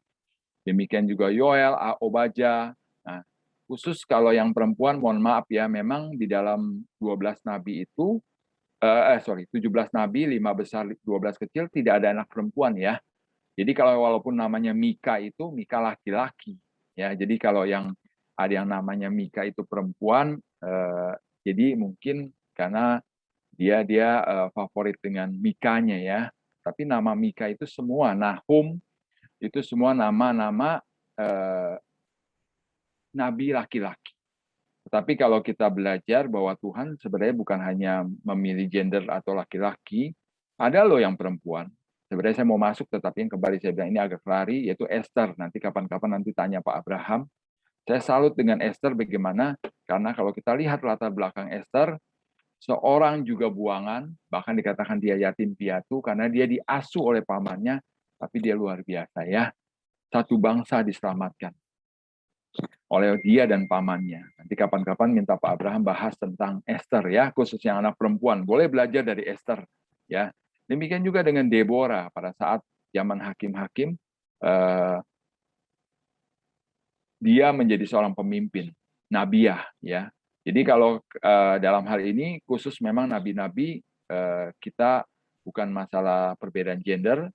Demikian juga Yoel, Obadja. Nah, khusus kalau yang perempuan, mohon maaf ya, memang di dalam 12 nabi itu 17 nabi, 5 besar, 12 kecil, tidak ada anak perempuan ya. Jadi kalau walaupun namanya Mika itu Mika laki-laki ya. Jadi kalau yang ada yang namanya Mika itu perempuan, jadi mungkin karena dia favorit dengan Mikanya ya. Tapi nama Mika itu semua, Nahum itu semua nama-nama nabi laki-laki. Tetapi kalau kita belajar bahwa Tuhan sebenarnya bukan hanya memilih gender atau laki-laki, ada loh yang perempuan. Sebenarnya saya mau masuk, tetapi yang kembali saya bilang ini agak lari, yaitu Esther. Nanti kapan-kapan nanti tanya Pak Abraham. Saya salut dengan Esther bagaimana, karena kalau kita lihat latar belakang Esther, seorang juga buangan, bahkan dikatakan dia yatim piatu karena dia diasuh oleh pamannya, tapi dia luar biasa ya. Satu bangsa diselamatkan oleh dia dan pamannya. Nanti kapan-kapan minta Pak Abraham bahas tentang Esther ya, khususnya anak perempuan. Boleh belajar dari Esther ya. Demikian juga dengan Deborah pada saat zaman hakim-hakim, dia menjadi seorang pemimpin, nabiah ya. Jadi kalau dalam hal ini khusus memang nabi-nabi, kita bukan masalah perbedaan gender,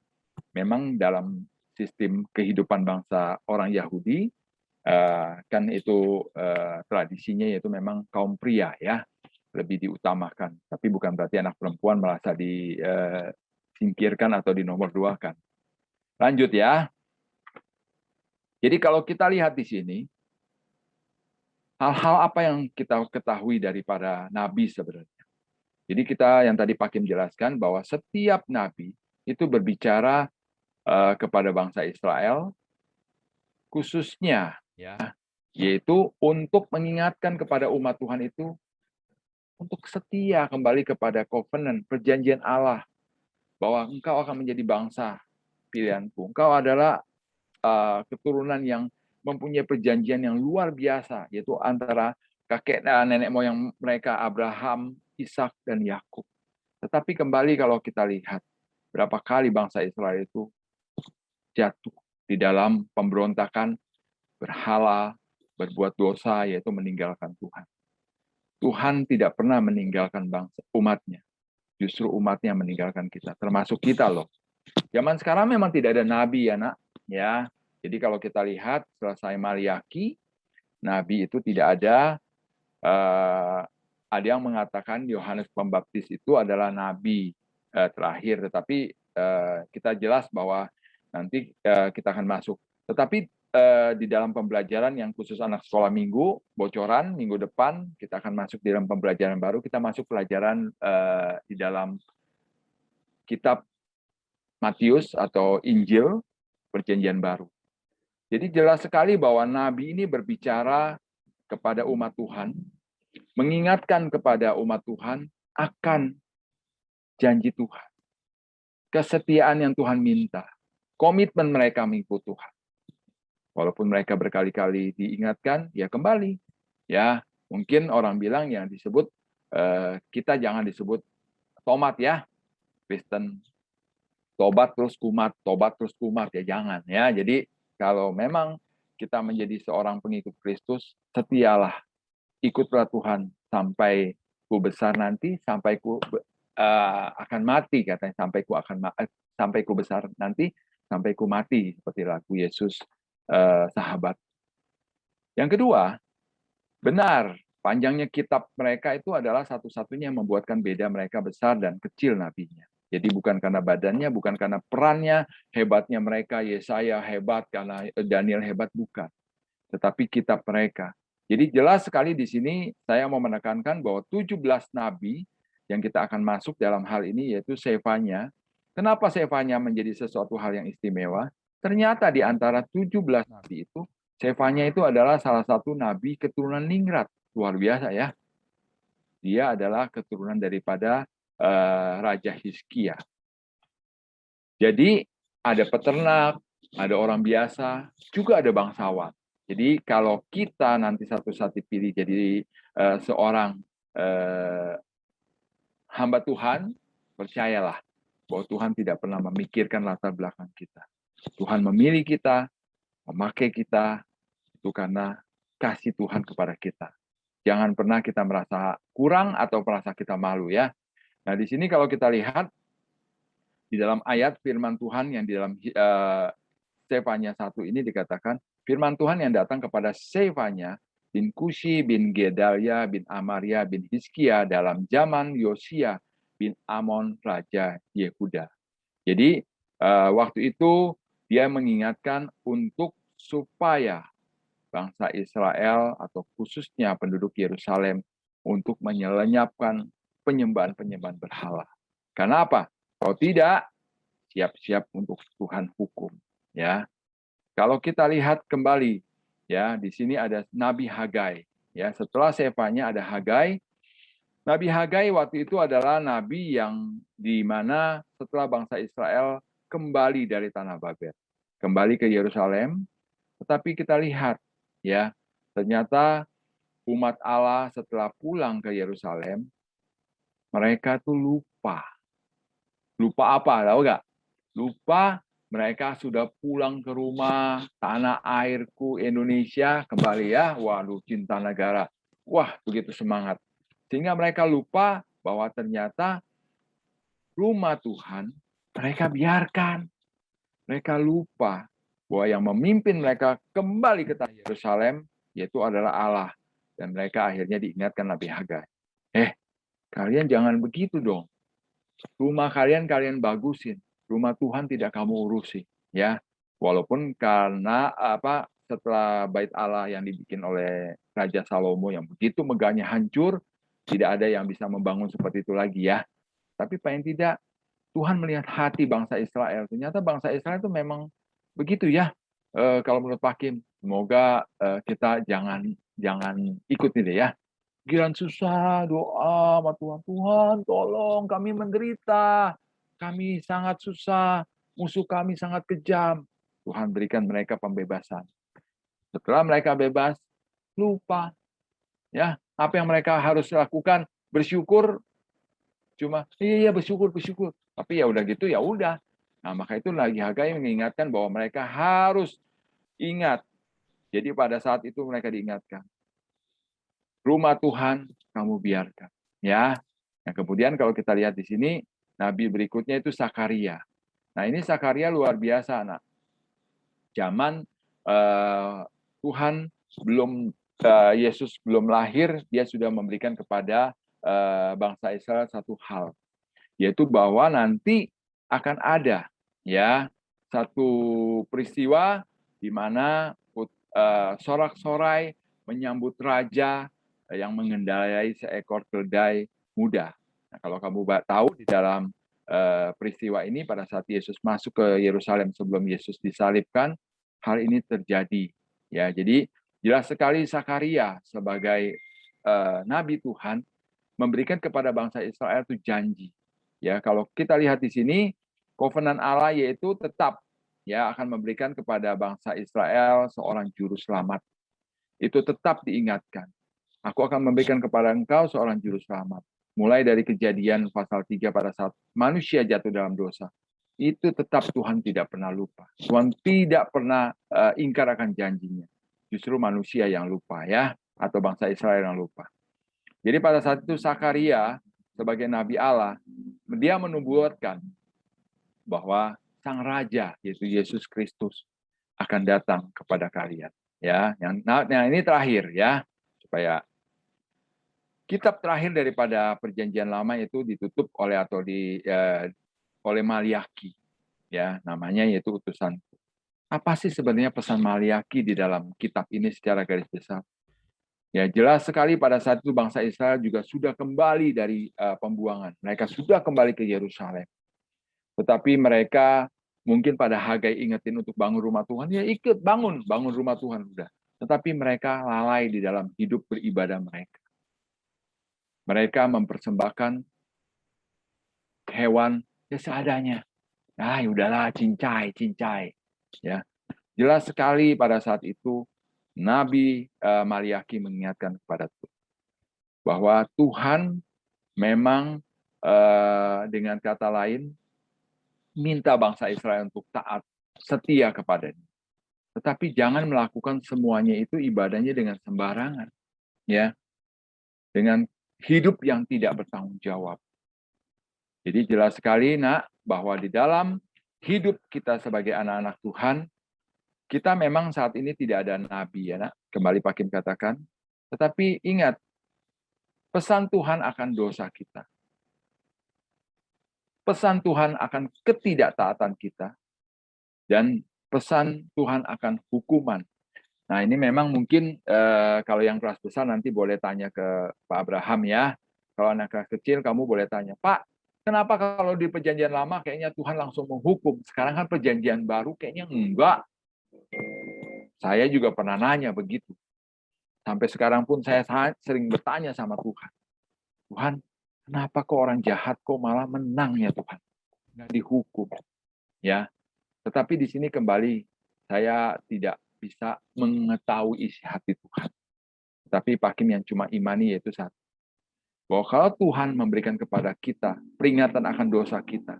memang dalam sistem kehidupan bangsa orang Yahudi, kan itu tradisinya yaitu memang kaum pria ya lebih diutamakan, tapi bukan berarti anak perempuan merasa disingkirkan atau dinomorduakan. Lanjut ya. Jadi kalau kita lihat di sini, hal-hal apa yang kita ketahui daripada nabi sebenarnya. Jadi kita yang tadi Pak Kim jelaskan bahwa setiap nabi itu berbicara kepada bangsa Israel, khususnya ya, yaitu untuk mengingatkan kepada umat Tuhan itu untuk setia kembali kepada covenant, perjanjian Allah, bahwa engkau akan menjadi bangsa pilihanku. Engkau adalah keturunan yang mempunyai perjanjian yang luar biasa, yaitu antara kakek dan nenek moyang mereka, Abraham, Ishak, dan Yakub. Tetapi kembali kalau kita lihat, berapa kali bangsa Israel itu jatuh di dalam pemberontakan, berhala, berbuat dosa, yaitu meninggalkan Tuhan. Tuhan tidak pernah meninggalkan bangsa umatnya. Justru umatnya meninggalkan kita, termasuk kita loh. Zaman sekarang memang tidak ada nabi ya nak, ya. Jadi kalau kita lihat selesai Maliaki, nabi itu tidak ada. Ada yang mengatakan Yohanes Pembaptis itu adalah nabi terakhir, tetapi kita jelas bahwa nanti kita akan masuk. Tetapi di dalam pembelajaran yang khusus anak sekolah minggu, bocoran minggu depan, kita akan masuk di dalam pembelajaran baru, kita masuk pelajaran di dalam kitab Matius atau Injil Perjanjian Baru. Jadi jelas sekali bahwa nabi ini berbicara kepada umat Tuhan, mengingatkan kepada umat Tuhan akan janji Tuhan, kesetiaan yang Tuhan minta, komitmen mereka mengikut Tuhan. Walaupun mereka berkali-kali diingatkan, ya kembali. Ya, mungkin orang bilang yang disebut, kita jangan disebut tomat ya, Kristen. Tobat terus kumat ya jangan ya. Jadi kalau memang kita menjadi seorang pengikut Kristus, setialah, ikutlah Tuhan sampai ku besar nanti, sampai ku akan mati katanya, sampai ku besar nanti, sampai ku mati seperti lagu Yesus sahabat. Yang kedua, benar panjangnya kitab mereka itu adalah satu-satunya yang membuatkan beda mereka besar dan kecil nabinya. Jadi bukan karena badannya, bukan karena perannya, hebatnya mereka, Yesaya hebat, karena Daniel hebat, bukan. Tetapi kitab mereka. Jadi jelas sekali di sini saya mau menekankan bahwa 17 nabi yang kita akan masuk dalam hal ini, yaitu Sefanya. Kenapa Sefanya menjadi sesuatu hal yang istimewa? Ternyata di antara 17 nabi itu, Sefanya itu adalah salah satu nabi keturunan ningrat. Luar biasa ya. Dia adalah keturunan daripada Raja Hizkia. Jadi ada peternak, ada orang biasa, juga ada bangsawan. Jadi kalau kita nanti satu saat dipilih jadi seorang hamba Tuhan, percayalah bahwa Tuhan tidak pernah memikirkan latar belakang kita. Tuhan memilih kita, memakai kita, itu karena kasih Tuhan kepada kita. Jangan pernah kita merasa kurang atau merasa kita malu ya. Nah, di sini kalau kita lihat di dalam ayat firman Tuhan yang di dalam Sefanya 1 ini dikatakan, firman Tuhan yang datang kepada Sefanya bin Kushi bin Gedalia bin Amaria bin Hizkia dalam zaman Yosia bin Amon Raja Yehuda. Jadi waktu itu dia mengingatkan untuk supaya bangsa Israel atau khususnya penduduk Yerusalem untuk menyelenyapkan penyembahan-penyembahan berhala. Karena apa? Kalau tidak, siap-siap untuk Tuhan hukum. Ya, kalau kita lihat kembali, ya di sini ada Nabi Hagai. Ya, setelah Sefanya ada Hagai, Nabi Hagai waktu itu adalah nabi yang di mana setelah bangsa Israel kembali dari tanah Babel, kembali ke Yerusalem, tetapi kita lihat ya, ternyata umat Allah setelah pulang ke Yerusalem, mereka tuh lupa. Lupa apa? Tahu nggak? Lupa mereka sudah pulang ke rumah, tanah airku Indonesia kembali ya. Waduh, cinta negara. Wah, begitu semangat. Sehingga mereka lupa bahwa ternyata rumah Tuhan mereka biarkan. Mereka lupa bahwa yang memimpin mereka kembali ke tanah Yerusalem yaitu adalah Allah. Dan mereka akhirnya diingatkan Nabi Hagai. Kalian jangan begitu dong. Rumah kalian bagusin. Rumah Tuhan tidak kamu urusi, ya. Walaupun karena setelah bait Allah yang dibikin oleh Raja Salomo yang begitu megahnya hancur, tidak ada yang bisa membangun seperti itu lagi ya. Tapi paling tidak Tuhan melihat hati bangsa Israel. Ternyata bangsa Israel itu memang begitu ya. Kalau menurut Pak Kim, semoga kita jangan ikut ini ya. Giliran susah, doa sama Tuhan. Tuhan, tolong kami menderita. Kami sangat susah. Musuh kami sangat kejam. Tuhan berikan mereka pembebasan. Setelah mereka bebas, lupa. Ya, apa yang mereka harus lakukan? Bersyukur. Cuma, iya bersyukur. Tapi ya udah gitu, ya udah. Nah, maka itu lagi Hagai mengingatkan bahwa mereka harus ingat. Jadi pada saat itu mereka diingatkan. Rumah Tuhan kamu biarkan, ya. Nah, kemudian kalau kita lihat di sini, nabi berikutnya itu Sakaria. Nah, ini Sakaria luar biasa, anak. Zaman Tuhan belum Yesus belum lahir, dia sudah memberikan kepada bangsa Israel satu hal, yaitu bahwa nanti akan ada ya satu peristiwa di mana sorak-sorai menyambut raja yang mengendarai seekor keledai muda. Nah, kalau kamu tahu di dalam peristiwa ini pada saat Yesus masuk ke Yerusalem sebelum Yesus disalibkan, hal ini terjadi. Ya, jadi jelas sekali Sakaria sebagai nabi Tuhan memberikan kepada bangsa Israel itu janji. Ya, kalau kita lihat di sini, kovenan Allah yaitu tetap ya akan memberikan kepada bangsa Israel seorang juru selamat. Itu tetap diingatkan. Aku akan memberikan kepada engkau seorang juru selamat. Mulai dari Kejadian pasal 3 pada saat manusia jatuh dalam dosa. Itu tetap Tuhan tidak pernah lupa. Tuhan tidak pernah ingkar akan janjinya. Justru manusia yang lupa ya, atau bangsa Israel yang lupa. Jadi pada saat itu Sakaria sebagai nabi Allah, dia menubuatkan bahwa sang raja yaitu Yesus Kristus akan datang kepada kalian. Ya, yang ini terakhir ya, supaya kitab terakhir daripada Perjanjian Lama itu ditutup oleh oleh Maliaki, ya namanya yaitu utusan. Apa sih sebenarnya pesan Maliaki di dalam kitab ini secara garis besar? Ya jelas sekali pada saat itu bangsa Israel juga sudah kembali dari pembuangan, mereka sudah kembali ke Yerusalem. Tetapi mereka mungkin pada Hagai ingetin untuk bangun rumah Tuhan, ya ikut bangun rumah Tuhan udah. Tetapi mereka lalai di dalam hidup beribadah mereka. Mereka mempersembahkan hewan ya seadanya. Ah, ya udahlah, cincai. Ya. Jelas sekali pada saat itu Nabi Maliaki mengingatkan kepada Tuhan bahwa Tuhan memang dengan kata lain minta bangsa Israel untuk taat, setia kepadanya. Tetapi jangan melakukan semuanya itu ibadahnya dengan sembarangan. Ya. Dengan hidup yang tidak bertanggung jawab. Jadi jelas sekali nak bahwa di dalam hidup kita sebagai anak-anak Tuhan, kita memang saat ini tidak ada nabi ya nak, kembali Pak Kim katakan. Tetapi ingat, pesan Tuhan akan dosa kita. Pesan Tuhan akan ketidaktaatan kita. Dan pesan Tuhan akan hukuman. Nah ini memang mungkin kalau yang kelas besar nanti boleh tanya ke Pak Abraham ya. Kalau anak kelas kecil kamu boleh tanya, Pak, kenapa kalau di perjanjian lama kayaknya Tuhan langsung menghukum? Sekarang kan perjanjian baru kayaknya enggak. Saya juga pernah nanya begitu. Sampai sekarang pun saya sering bertanya sama Tuhan. Tuhan, kenapa kok orang jahat kok malah menang ya Tuhan? Nggak dihukum. Ya, tetapi di sini kembali saya tidak bisa mengetahui isi hati Tuhan. Tapi Pak Kim yang cuma imani yaitu satu. Bahwa kalau Tuhan memberikan kepada kita peringatan akan dosa kita,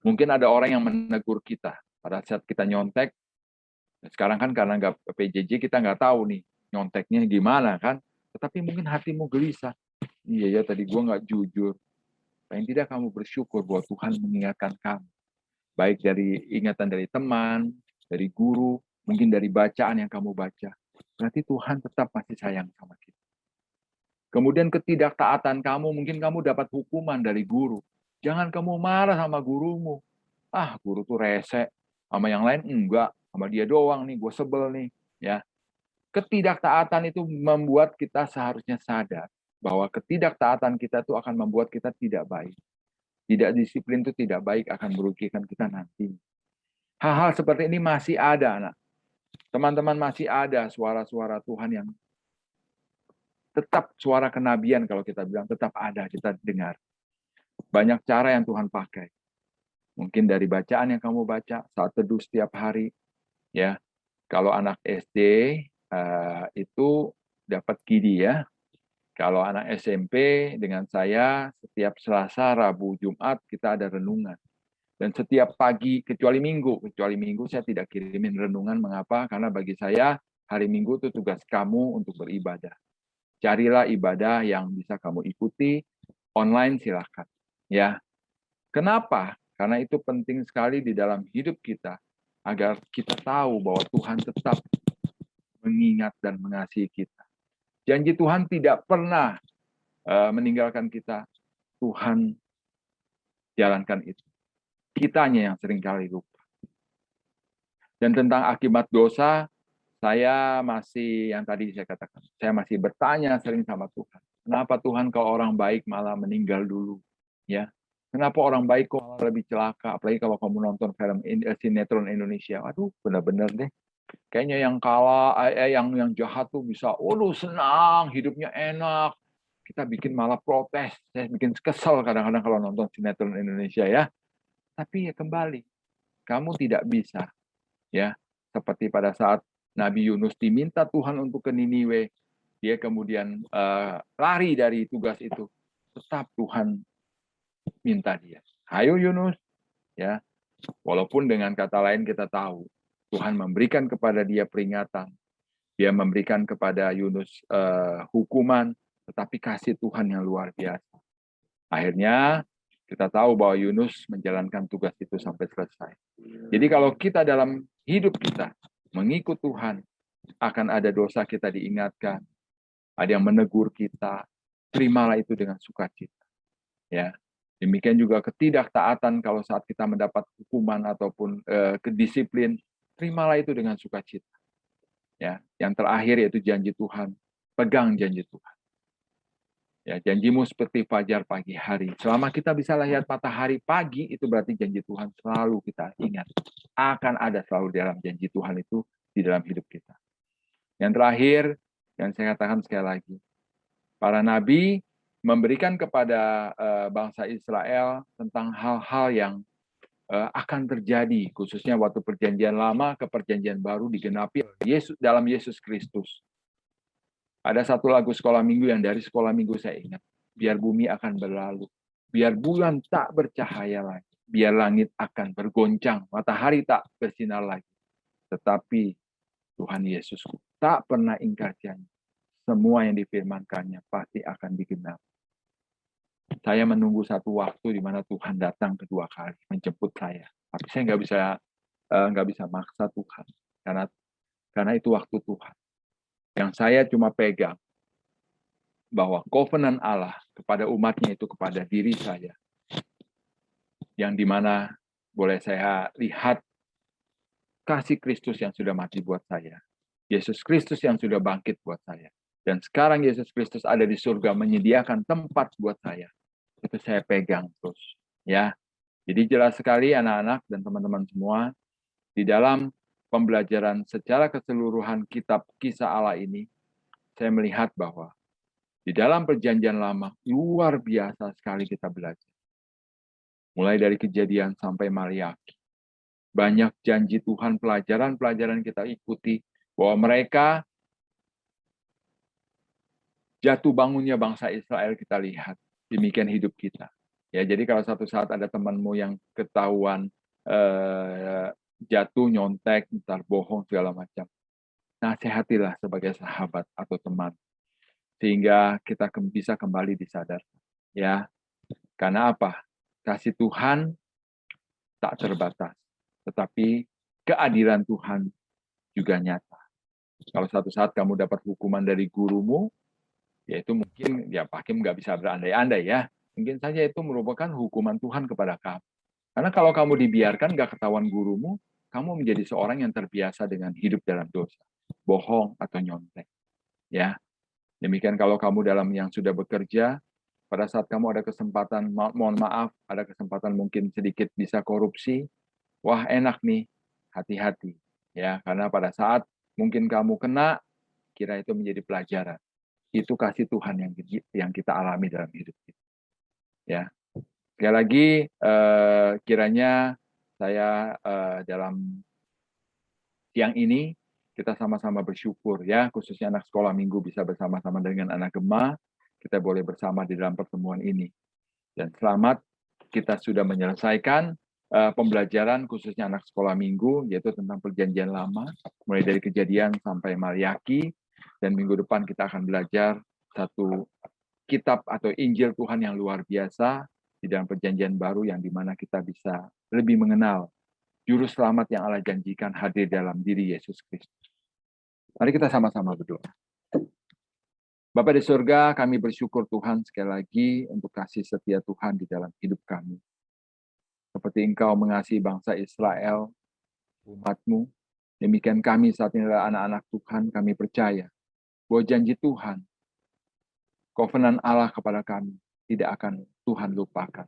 mungkin ada orang yang menegur kita pada saat kita nyontek. Sekarang kan karena nggak PJJ kita nggak tahu nih nyonteknya gimana kan. Tetapi mungkin hatimu gelisah. Iya ya tadi gue nggak jujur. Paling tidak kamu bersyukur bahwa Tuhan mengingatkan kamu. Baik dari ingatan dari teman, dari guru, mungkin dari bacaan yang kamu baca. Berarti Tuhan tetap masih sayang sama kita. Kemudian ketidaktaatan kamu, mungkin kamu dapat hukuman dari guru. Jangan kamu marah sama gurumu. Ah, guru tuh rese. Sama yang lain enggak. Sama dia doang nih, gue sebel nih. Ya. Ketidaktaatan itu membuat kita seharusnya sadar bahwa ketidaktaatan kita itu akan membuat kita tidak baik. Tidak disiplin itu tidak baik, akan merugikan kita nanti. Hal-hal seperti ini masih ada, anak. Teman-teman, masih ada suara-suara Tuhan yang tetap suara kenabian, kalau kita bilang tetap ada, kita dengar. Banyak cara yang Tuhan pakai. Mungkin dari bacaan yang kamu baca saat teduh setiap hari. Ya, kalau anak SD itu dapat KIDI ya. Kalau anak SMP dengan saya setiap Selasa, Rabu, Jumat kita ada renungan. Dan setiap pagi, kecuali Minggu saya tidak kirimin renungan. Mengapa? Karena bagi saya hari Minggu itu tugas kamu untuk beribadah. Carilah ibadah yang bisa kamu ikuti, online silakan. Ya. Kenapa? Karena itu penting sekali di dalam hidup kita, agar kita tahu bahwa Tuhan tetap mengingat dan mengasihi kita. Janji Tuhan tidak pernah meninggalkan kita. Tuhan jalankan itu. Kitanya yang seringkali lupa. Dan tentang akibat dosa, saya masih, yang tadi saya katakan, saya masih bertanya sering sama Tuhan. Kenapa Tuhan kalau orang baik malah meninggal dulu? Ya, kenapa orang baik kok malah lebih celaka? Apalagi kalau kamu nonton film sinetron Indonesia. Aduh, benar-benar deh. Kayaknya yang kalah, yang jahat tuh bisa, senang, hidupnya enak. Kita bikin malah protes. Saya bikin kesel kadang-kadang kalau nonton sinetron Indonesia ya. Tapi ya kembali, kamu tidak bisa, ya, seperti pada saat Nabi Yunus diminta Tuhan untuk ke Niniwe, dia kemudian lari dari tugas itu. Tetap Tuhan minta dia, ayo Yunus, ya. Walaupun dengan kata lain kita tahu Tuhan memberikan kepada dia peringatan, dia memberikan kepada Yunus hukuman, tetapi kasih Tuhan yang luar biasa. Akhirnya kita tahu bahwa Yunus menjalankan tugas itu sampai selesai. Jadi kalau kita dalam hidup kita mengikut Tuhan, akan ada dosa kita diingatkan, ada yang menegur kita, terimalah itu dengan sukacita. Ya, demikian juga ketidaktaatan kalau saat kita mendapat hukuman ataupun kedisiplin, terimalah itu dengan sukacita. Ya, yang terakhir yaitu janji Tuhan, pegang janji Tuhan. Ya, janjimu seperti fajar pagi hari. Selama kita bisa lihat matahari pagi, itu berarti janji Tuhan selalu kita ingat. Akan ada selalu dalam janji Tuhan itu di dalam hidup kita. Yang terakhir, yang saya katakan sekali lagi, para nabi memberikan kepada bangsa Israel tentang hal-hal yang akan terjadi, khususnya waktu perjanjian lama ke perjanjian baru digenapi dalam Yesus Kristus. Ada satu lagu sekolah minggu yang dari sekolah minggu saya ingat. Biar bumi akan berlalu, biar bulan tak bercahaya lagi, biar langit akan bergoncang, matahari tak bersinar lagi. Tetapi Tuhan Yesus tak pernah ingkar janji. Semua yang difirmankannya pasti akan digenapi. Saya menunggu satu waktu di mana Tuhan datang kedua kali menjemput saya. Tapi saya nggak bisa maksa Tuhan, karena itu waktu Tuhan. Yang saya cuma pegang bahwa covenant Allah kepada umatnya itu kepada diri saya. Yang dimana boleh saya lihat kasih Kristus yang sudah mati buat saya. Yesus Kristus yang sudah bangkit buat saya. Dan sekarang Yesus Kristus ada di surga menyediakan tempat buat saya. Itu saya pegang terus. Ya. Jadi jelas sekali anak-anak dan teman-teman semua, di dalam pembelajaran secara keseluruhan kitab Kisah Allah ini, saya melihat bahwa Di dalam perjanjian lama, luar biasa sekali kita belajar. Mulai dari Kejadian sampai Maliaki. Banyak janji Tuhan, pelajaran-pelajaran kita ikuti, bahwa mereka jatuh bangunnya bangsa Israel kita lihat. Demikian hidup kita. Ya, jadi kalau satu saat ada temanmu yang ketahuan jatuh, nyontek, ntar bohong, segala macam, nasihatilah sebagai sahabat atau teman. Sehingga kita bisa kembali disadarkan. Ya, karena apa? Kasih Tuhan tak terbatas, tetapi keadilan Tuhan juga nyata. Kalau satu saat kamu dapat hukuman dari gurumu, yaitu mungkin ya Pak Hakim nggak bisa berandai-andai ya, mungkin saja itu merupakan hukuman Tuhan kepada kamu. Karena kalau kamu dibiarkan nggak ketahuan gurumu, kamu menjadi seorang yang terbiasa dengan hidup dalam dosa, bohong atau nyontek. Ya, demikian kalau kamu dalam yang sudah bekerja, pada saat kamu ada kesempatan, mohon maaf, ada kesempatan mungkin sedikit bisa korupsi, wah enak nih, hati-hati. Ya, karena pada saat mungkin kamu kena, kira itu menjadi pelajaran. Itu kasih Tuhan yang kita alami dalam hidup kita. Ya, sekali lagi kiranya saya dalam siang ini kita sama-sama bersyukur ya, khususnya anak sekolah minggu bisa bersama-sama dengan anak Gema, kita boleh bersama di dalam pertemuan ini. Dan selamat kita sudah menyelesaikan pembelajaran khususnya anak sekolah minggu, yaitu tentang perjanjian lama, mulai dari Kejadian sampai Maliaki, dan minggu depan kita akan belajar satu kitab atau Injil Tuhan yang luar biasa di dalam perjanjian baru, yang dimana kita bisa lebih mengenal Juru Selamat yang Allah janjikan hadir dalam diri Yesus Kristus. Mari kita sama-sama berdoa. Bapa di surga, kami bersyukur Tuhan sekali lagi untuk kasih setia Tuhan di dalam hidup kami. Seperti Engkau mengasihi bangsa Israel, umat-Mu, demikian kami saat ini adalah anak-anak Tuhan, kami percaya bahwa janji Tuhan, kovenan Allah kepada kami, tidak akan Tuhan lupakan.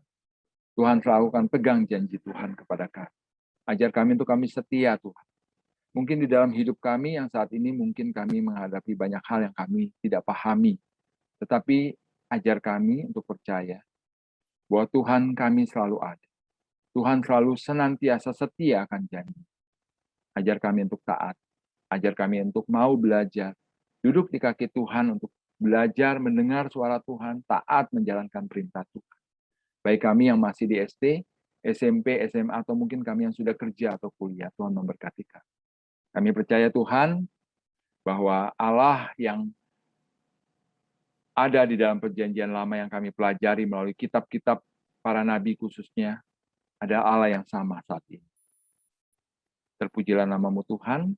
Tuhan selalu akan pegang janji Tuhan kepada kami. Ajar kami untuk kami setia Tuhan. Mungkin di dalam hidup kami yang saat ini mungkin kami menghadapi banyak hal yang kami tidak pahami. Tetapi ajar kami untuk percaya bahwa Tuhan kami selalu ada. Tuhan selalu senantiasa setia akan janji. Ajar kami untuk taat. Ajar kami untuk mau belajar. Duduk di kaki Tuhan untuk belajar mendengar suara Tuhan, taat menjalankan perintah Tuhan. Baik kami yang masih di SD, SMP, SMA, atau mungkin kami yang sudah kerja atau kuliah, Tuhan memberkati kami. Kami percaya Tuhan bahwa Allah yang ada di dalam perjanjian lama yang kami pelajari melalui kitab-kitab para nabi khususnya, ada Allah yang sama saat ini. Terpujilah nama-Mu Tuhan,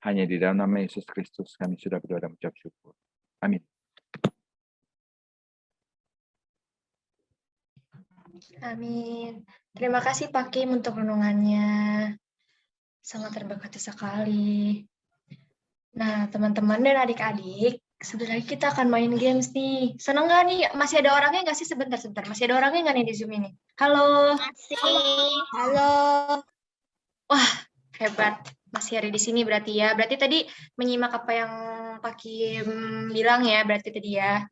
hanya di dalam nama Yesus Kristus kami sudah berdoa dan mengucap syukur. Amin. Amin. Terima kasih Pak Kim untuk renungannya. Sangat terberkati sekali. Nah, teman-teman dan adik-adik, sebentar lagi kita akan main games nih. Seneng nggak nih? Masih ada orangnya nggak sih? Sebentar. Masih ada orangnya nggak nih di Zoom ini? Halo. Halo. Wah, hebat. Masih ada di sini berarti ya. Berarti tadi menyimak apa yang Pak Kim bilang ya, berarti tadi ya.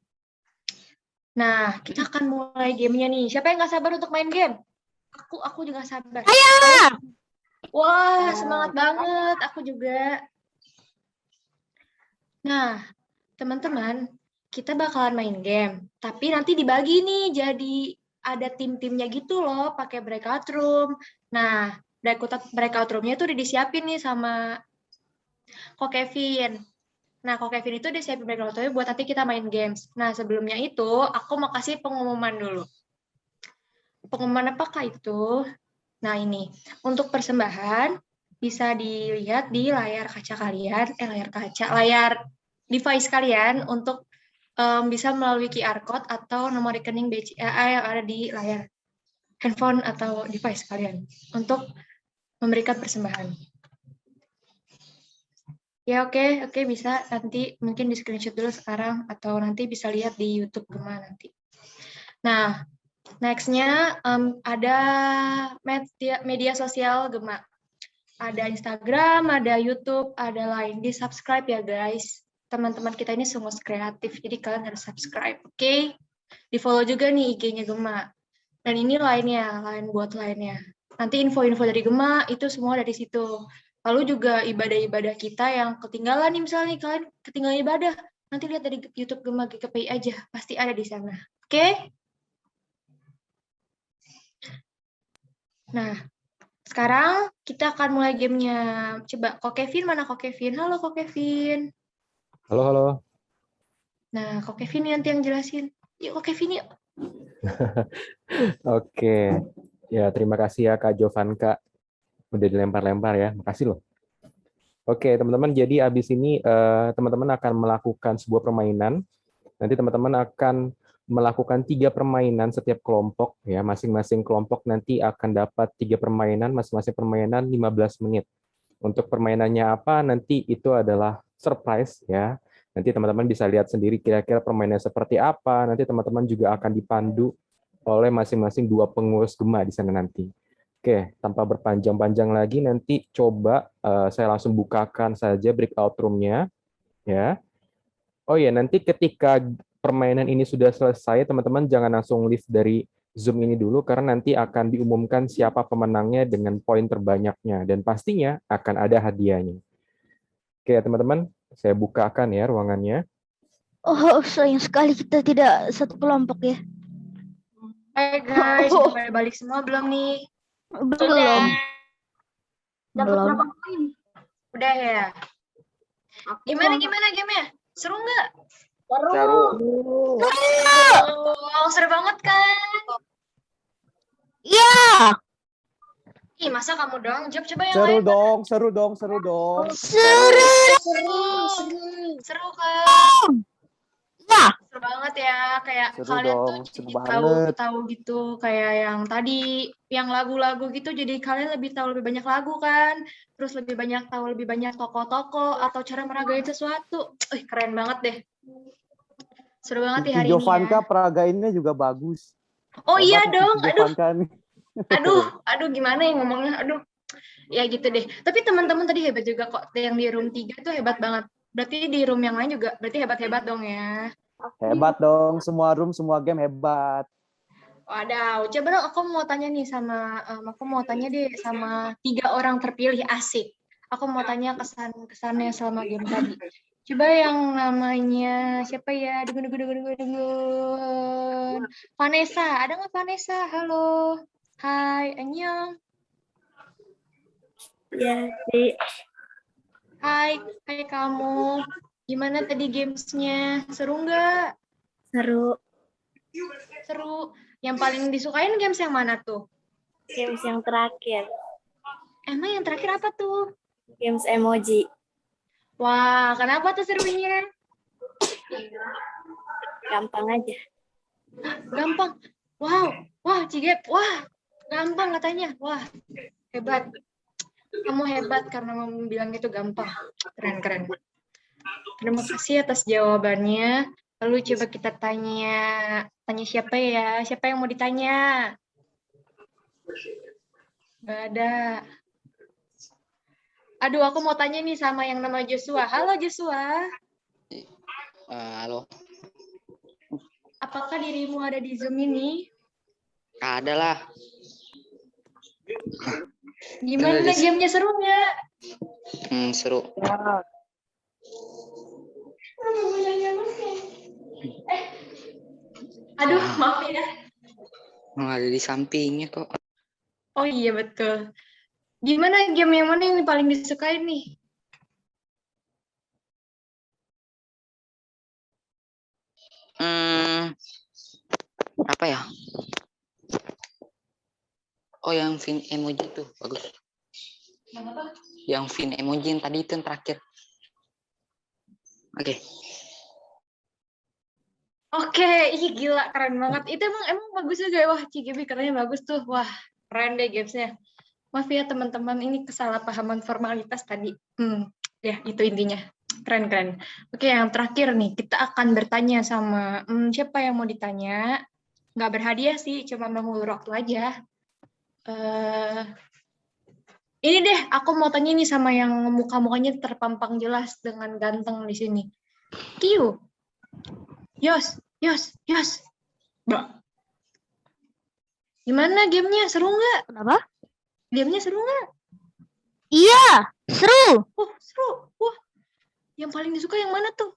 Nah, kita akan mulai gamenya nih. Siapa yang nggak sabar untuk main game? Aku juga sabar. Ayo. Wah, semangat banget. Aku juga. Nah, teman-teman, kita bakalan main game. Tapi nanti dibagi nih, jadi ada tim-timnya gitu loh, pakai breakout room. Nah, breakout room-nya tuh udah disiapin nih sama Ko Kevin. Nah, Ko Kevin itu udah siapin breakout room buat nanti kita main games. Nah, sebelumnya itu, aku mau kasih pengumuman dulu. Pengumuman apakah itu? Nah, ini. Untuk persembahan, bisa dilihat di layar kaca kalian, layar device kalian untuk bisa melalui QR code atau nomor rekening BCA yang ada di layar handphone atau device kalian untuk memberikan persembahan. Ya, oke, bisa nanti mungkin di screenshot dulu sekarang atau nanti bisa lihat di YouTube Gema nanti. Nah, next-nya ada media sosial Gema. Ada Instagram, ada YouTube, ada Line. Di subscribe ya guys. teman-teman kita ini sungguh kreatif, jadi kalian harus subscribe, oke? Di follow juga nih IG-nya Gema. Dan ini lain buat lainnya. Nanti info-info dari Gema itu semua dari situ. Lalu juga ibadah-ibadah kita yang ketinggalan nih, misalnya nih kalian ketinggalan ibadah, nanti lihat dari YouTube Gema GKPI aja, pasti ada di sana. Oke? Nah, sekarang kita akan mulai gamenya. Coba, Kok Kevin, mana Kok Kevin? Halo Kok Kevin. Halo, halo. Nah, Kok Kevin nanti yang jelasin. Yuk Kok Kevin yuk. Oke. Ya, terima kasih ya Kak Jovanka. Udah dilempar-lempar ya. Makasih loh. Oke, teman-teman. Jadi abis ini teman-teman akan melakukan sebuah permainan. Nanti teman-teman akan melakukan 3 permainan setiap kelompok. Ya, masing-masing kelompok nanti akan dapat 3 permainan, masing-masing permainan 15 menit. Untuk permainannya apa, nanti itu adalah surprise ya. Nanti teman-teman bisa lihat sendiri kira-kira permainannya seperti apa. Nanti teman-teman juga akan dipandu oleh masing-masing 2 pengurus Gema di sana nanti. Oke, tanpa berpanjang-panjang lagi, nanti coba saya langsung bukakan saja breakout room-nya. Ya. Oh ya, nanti ketika permainan ini sudah selesai, teman-teman jangan langsung leave dari Zoom ini dulu, karena nanti akan diumumkan siapa pemenangnya dengan poin terbanyaknya. Dan pastinya akan ada hadiahnya. Oke, teman-teman, saya bukakan ya ruangannya. Oh, sayang sekali kita tidak satu kelompok ya. Hai guys, udah balik semua belum nih? Belum. Dapat Belum. berapa poin? Udah ya? Gimana gamenya? Seru nggak? Seru. Oh, seru banget kan? Iya. Ih, masa kamu doang? Jawab coba yang Seru lain. dong, seru dong, seru dong. Seru. Seru kan? Ya. Seru banget ya, kayak Seru kalian dong, tuh seru jadi banget. tahu gitu, kayak yang tadi, yang lagu-lagu gitu, jadi kalian lebih tahu lebih banyak lagu kan, terus lebih banyak tahu lebih banyak tokoh-tokoh atau cara meragain sesuatu. Keren banget deh. Seru banget ya Ki hari ini ya. Jovanka peragainnya juga bagus. Oh Hebat iya nih Ki dong, Jovanka nih. aduh gimana ya ngomongnya, aduh. Ya gitu deh. Tapi teman-teman tadi hebat juga kok, yang di room 3 tuh hebat banget. Berarti di room yang lain juga berarti hebat-hebat dong ya. Hebat dong, semua room, semua game hebat. Waduh, coba dong aku mau tanya nih sama 3 orang terpilih asik. Aku mau tanya kesannya selama game tadi. Coba yang namanya siapa ya? Dengun. Vanessa, ada nggak Vanessa? Halo. Hai, annyeong. Ya, Di. Hai kamu. Gimana tadi gamesnya? Seru nggak? Seru. Seru. Yang paling disukain games yang mana tuh? Games yang terakhir. Emang yang terakhir apa tuh? Games emoji. Wah, kenapa tuh serunya? Gampang aja. Gampang. Wah, Cigep. Wah, gampang katanya. Wah, hebat. Kamu hebat karena mau bilang itu gampang. Keren. Terima kasih atas jawabannya. Lalu coba kita tanya siapa ya? Siapa yang mau ditanya? Gak ada. Aduh, aku mau tanya nih sama yang nama Joshua. Halo Joshua. Halo, Apakah dirimu ada di Zoom ini? ada lah. Gimana gamenya, seru nggak? Seru. Aduh, maaf ya. Ada di sampingnya kok. Oh iya, betul. Gimana game yang mana yang paling disukai nih? Apa ya? Oh, yang Vin emoji tuh bagus. Yang apa? Yang Vin emoji yang tadi itu yang terakhir. Oke. Oke, ih gila, keren banget. Itu emang bagus juga ya. Wah, CGB katanya bagus tuh. Wah, keren deh gamesnya. Maaf ya teman-teman, ini kesalahpahaman formalitas tadi. Ya, itu intinya. Keren. Oke, yang terakhir nih, kita akan bertanya sama siapa yang mau ditanya. Nggak berhadiah sih, cuma mengulur waktu aja. Ini deh, aku mau tanya nih sama yang muka-mukanya terpampang jelas dengan ganteng di sini. Q. Yos. Bro. Gimana gamenya? Seru nggak? Kenapa? Gamenya seru nggak? Iya, seru. Oh, seru. Wah, yang paling disuka yang mana tuh?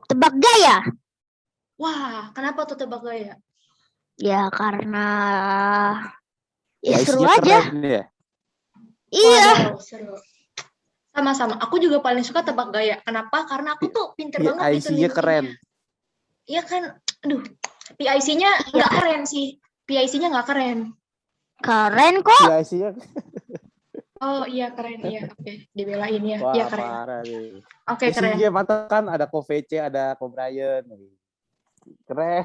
Tebak gaya. Wah, kenapa tuh tebak gaya? Ya karena ya Ya, seru isinya aja. keren ya. Iya. Waduh, seru. Sama-sama. Aku juga paling suka tebak gaya. Kenapa? Karena aku tuh pinter banget gitu PIC-nya keren. Iya kan? Aduh, PIC-nya nggak keren sih. PIC-nya nggak keren. Keren kok. PIC-nya Oh iya keren iya. Oke, dibelain ya. wah Iya keren. parah nih. Oke, keren. Isinya mantap kan, ada Ko VC, ada Ko Brian. Keren.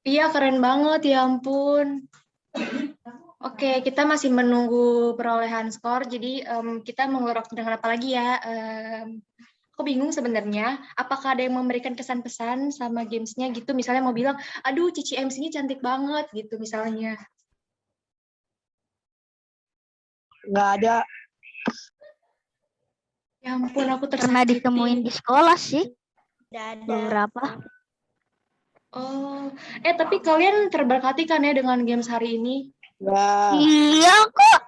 Iya keren banget ya ampun. Oke, kita masih menunggu perolehan skor. Jadi kita mengelorok dengan apa lagi ya? Aku bingung sebenarnya. Apakah ada yang memberikan kesan-pesan sama gamesnya gitu? Misalnya mau bilang, aduh Cici MC-nya cantik banget gitu misalnya. Nggak ada. Ya ampun, aku Pernah tersakiti. ditemuin di sekolah sih. Nggak ada. Beberapa. Oh, tapi kalian terberkati kan ya dengan games hari ini? Nggak. Iya kok.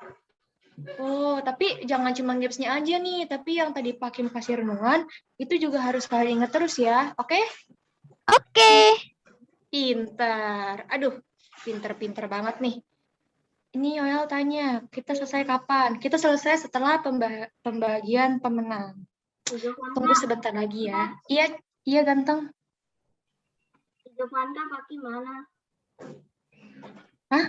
Oh, tapi jangan cuma gamesnya aja nih, tapi yang tadi Pak Kim kasih renungan, itu juga harus kalian ingat terus ya, oke? Oke. Pinter. Aduh, pinter-pinter banget nih. Ini Yoel tanya, kita selesai kapan? Kita selesai setelah pembagian pemenang. Tunggu sebentar lagi ya. Iya ganteng. Jovanta Pakim mana? Hah?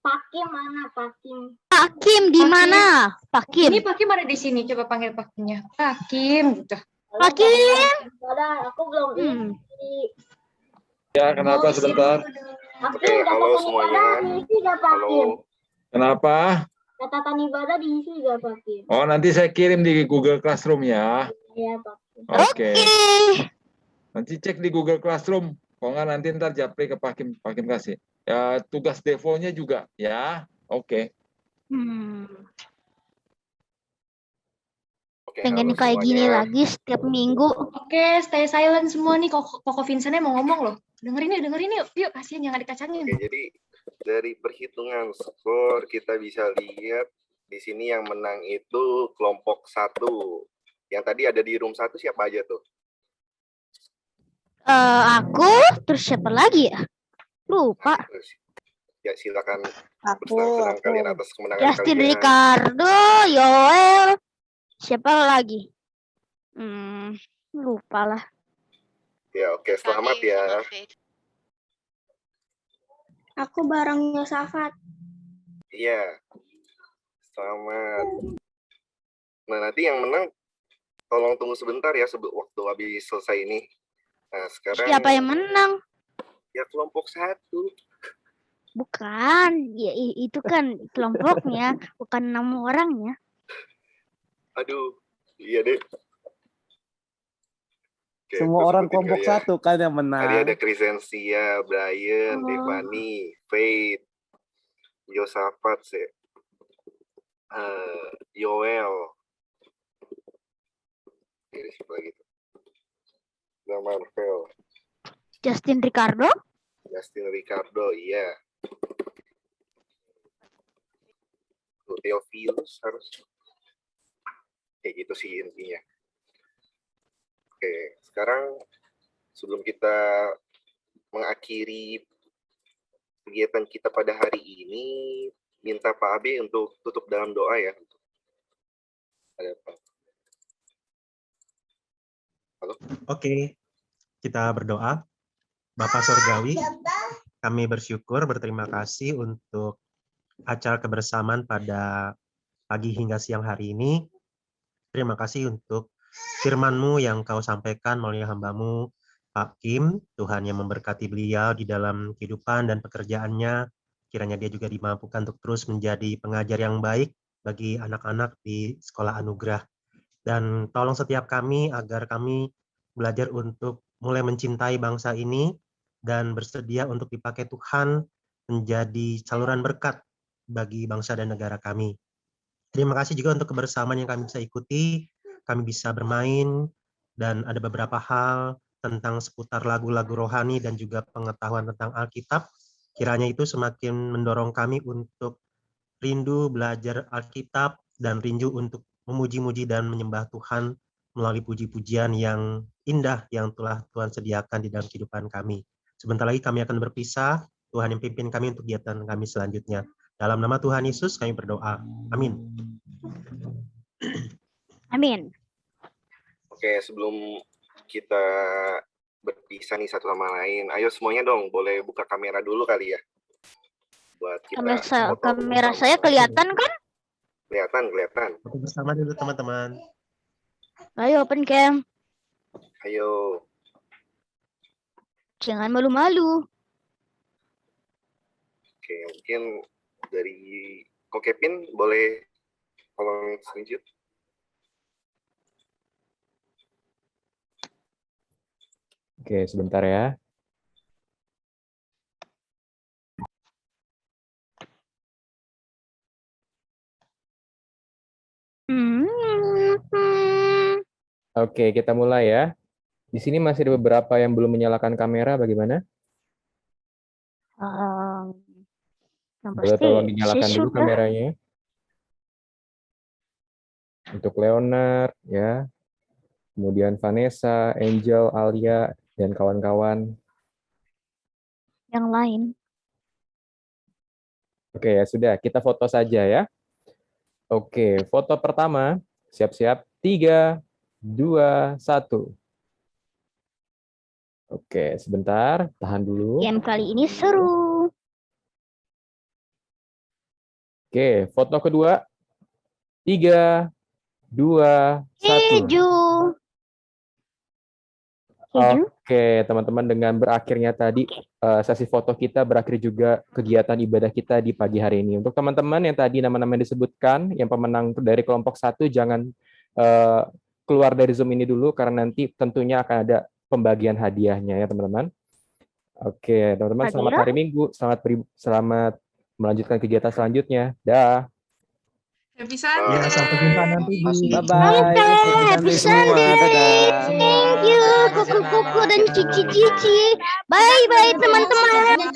Pakim mana? Pakim. Pak Kim di Pak Kim. mana? Pak Kim. Ini Pak Kim ada di sini, coba panggil Pak Kimnya. Pak Kim, gitu. Pak Kim. Ada, aku belum isi. Ya, kenapa sebentar? Pakim, halo semuanya. diisi gak Pakim? Kenapa? Catatan ibadah diisi gak Pakim? Oh, nanti saya kirim di Google Classroom ya. Iya Pakim. Oke. Nanti cek di Google Classroom. Kalau nggak nanti ntar japri ke Pak Kim kasih. Ya, tugas defonya juga ya. Oke. Pengen halo kayak gini semuanya. lagi setiap minggu. Oke, stay silent semua nih. Koko Vincentnya mau ngomong loh. Dengerin yuk. Yuk, kasihan jangan dikacangin. Oke, jadi dari perhitungan skor kita bisa lihat di sini yang menang itu kelompok 1. Yang tadi ada di room 1 siapa aja tuh? Aku, terus siapa lagi ya? Lupa. Ya silakan Aku. bersenang-senang kalian atas kemenangan Justin kalian. Ricardo, Yoel, siapa lagi? Lupa lah. Ya oke, selamat ya. Aku bareng Yosafat. Iya. Selamat. Nah, nanti yang menang tolong tunggu sebentar ya waktu habis selesai ini. Nah, sekarang Siapa yang menang? ya kelompok 1. Bukan, ya itu kan kelompoknya, bukan 6 orangnya. Aduh, iya deh. Oke, Semua aku orang sebutin kelompok kali ya. 1 kan yang menang. Tadi ada Krisensia, Brian, Devani, Faith, Yosafat, Yoel. Ini siapa lagi tuh? Marvel, Justin Ricardo, Justin Ricardo, iya. Theophilus harus. Kayak gitu sih intinya. Oke, sekarang sebelum kita mengakhiri kegiatan kita pada hari ini, minta Pak Abe untuk tutup dalam doa ya. Ada Pak. Halo? Oke, kita berdoa. Bapak Surgawi, kami bersyukur, berterima kasih untuk acara kebersamaan pada pagi hingga siang hari ini. Terima kasih untuk firman-Mu yang Kau sampaikan melalui hamba-Mu, Pak Kim. Tuhan yang memberkati beliau di dalam kehidupan dan pekerjaannya. Kiranya dia juga dimampukan untuk terus menjadi pengajar yang baik bagi anak-anak di Sekolah Anugerah. Dan tolong setiap kami agar kami belajar untuk mulai mencintai bangsa ini dan bersedia untuk dipakai Tuhan menjadi saluran berkat bagi bangsa dan negara kami. Terima kasih juga untuk kebersamaan yang kami bisa ikuti kami bisa bermain dan ada beberapa hal tentang seputar lagu-lagu rohani dan juga pengetahuan tentang Alkitab. Kiranya itu semakin mendorong kami untuk rindu belajar Alkitab dan rindu untuk memuji-muji dan menyembah Tuhan melalui puji-pujian yang indah yang telah Tuhan sediakan di dalam kehidupan kami. Sebentar lagi kami akan berpisah. Tuhan yang pimpin kami untuk kegiatan kami selanjutnya. Dalam nama Tuhan Yesus kami berdoa. Amin. Amin. Oke, sebelum kita berpisah nih satu sama lain, ayo semuanya dong boleh buka kamera dulu kali ya. Buat kita Kamera saya kelihatan kan? Kelihatan. Foto bersama dulu teman-teman. Ayo open cam. Ayo. Jangan malu-malu. Oke, mungkin dari Ko Kevin boleh tolong lanjut. Oke, sebentar ya. Oke, kita mulai ya. Di sini masih ada beberapa yang belum menyalakan kamera, bagaimana? Yang Boleh pasti tolong dinyalakan sih dulu sudah. kameranya. Untuk Leonard, ya. Kemudian Vanessa, Angel, Alia, dan kawan-kawan. Yang lain. Oke, ya sudah. Kita foto saja ya. Oke, foto pertama. Siap-siap. 3, 2, 1. Oke, sebentar. Tahan dulu. Game kali ini seru. Oke, foto kedua. 3, 2, 1. Hijau. Oke, teman-teman, dengan berakhirnya tadi sesi foto kita, berakhir juga kegiatan ibadah kita di pagi hari ini. Untuk teman-teman yang tadi nama-nama disebutkan, yang pemenang dari kelompok 1, jangan keluar dari Zoom ini dulu, karena nanti tentunya akan ada pembagian hadiahnya ya, teman-teman. Oke, teman-teman, selamat hari Minggu, selamat melanjutkan kegiatan selanjutnya. Dah. Happy Sunday. Ya, sampai jumpa nanti. Bye-bye. Happy Sunday. Thank you, kuku-kuku dan cici-cici. Bye-bye, teman-teman.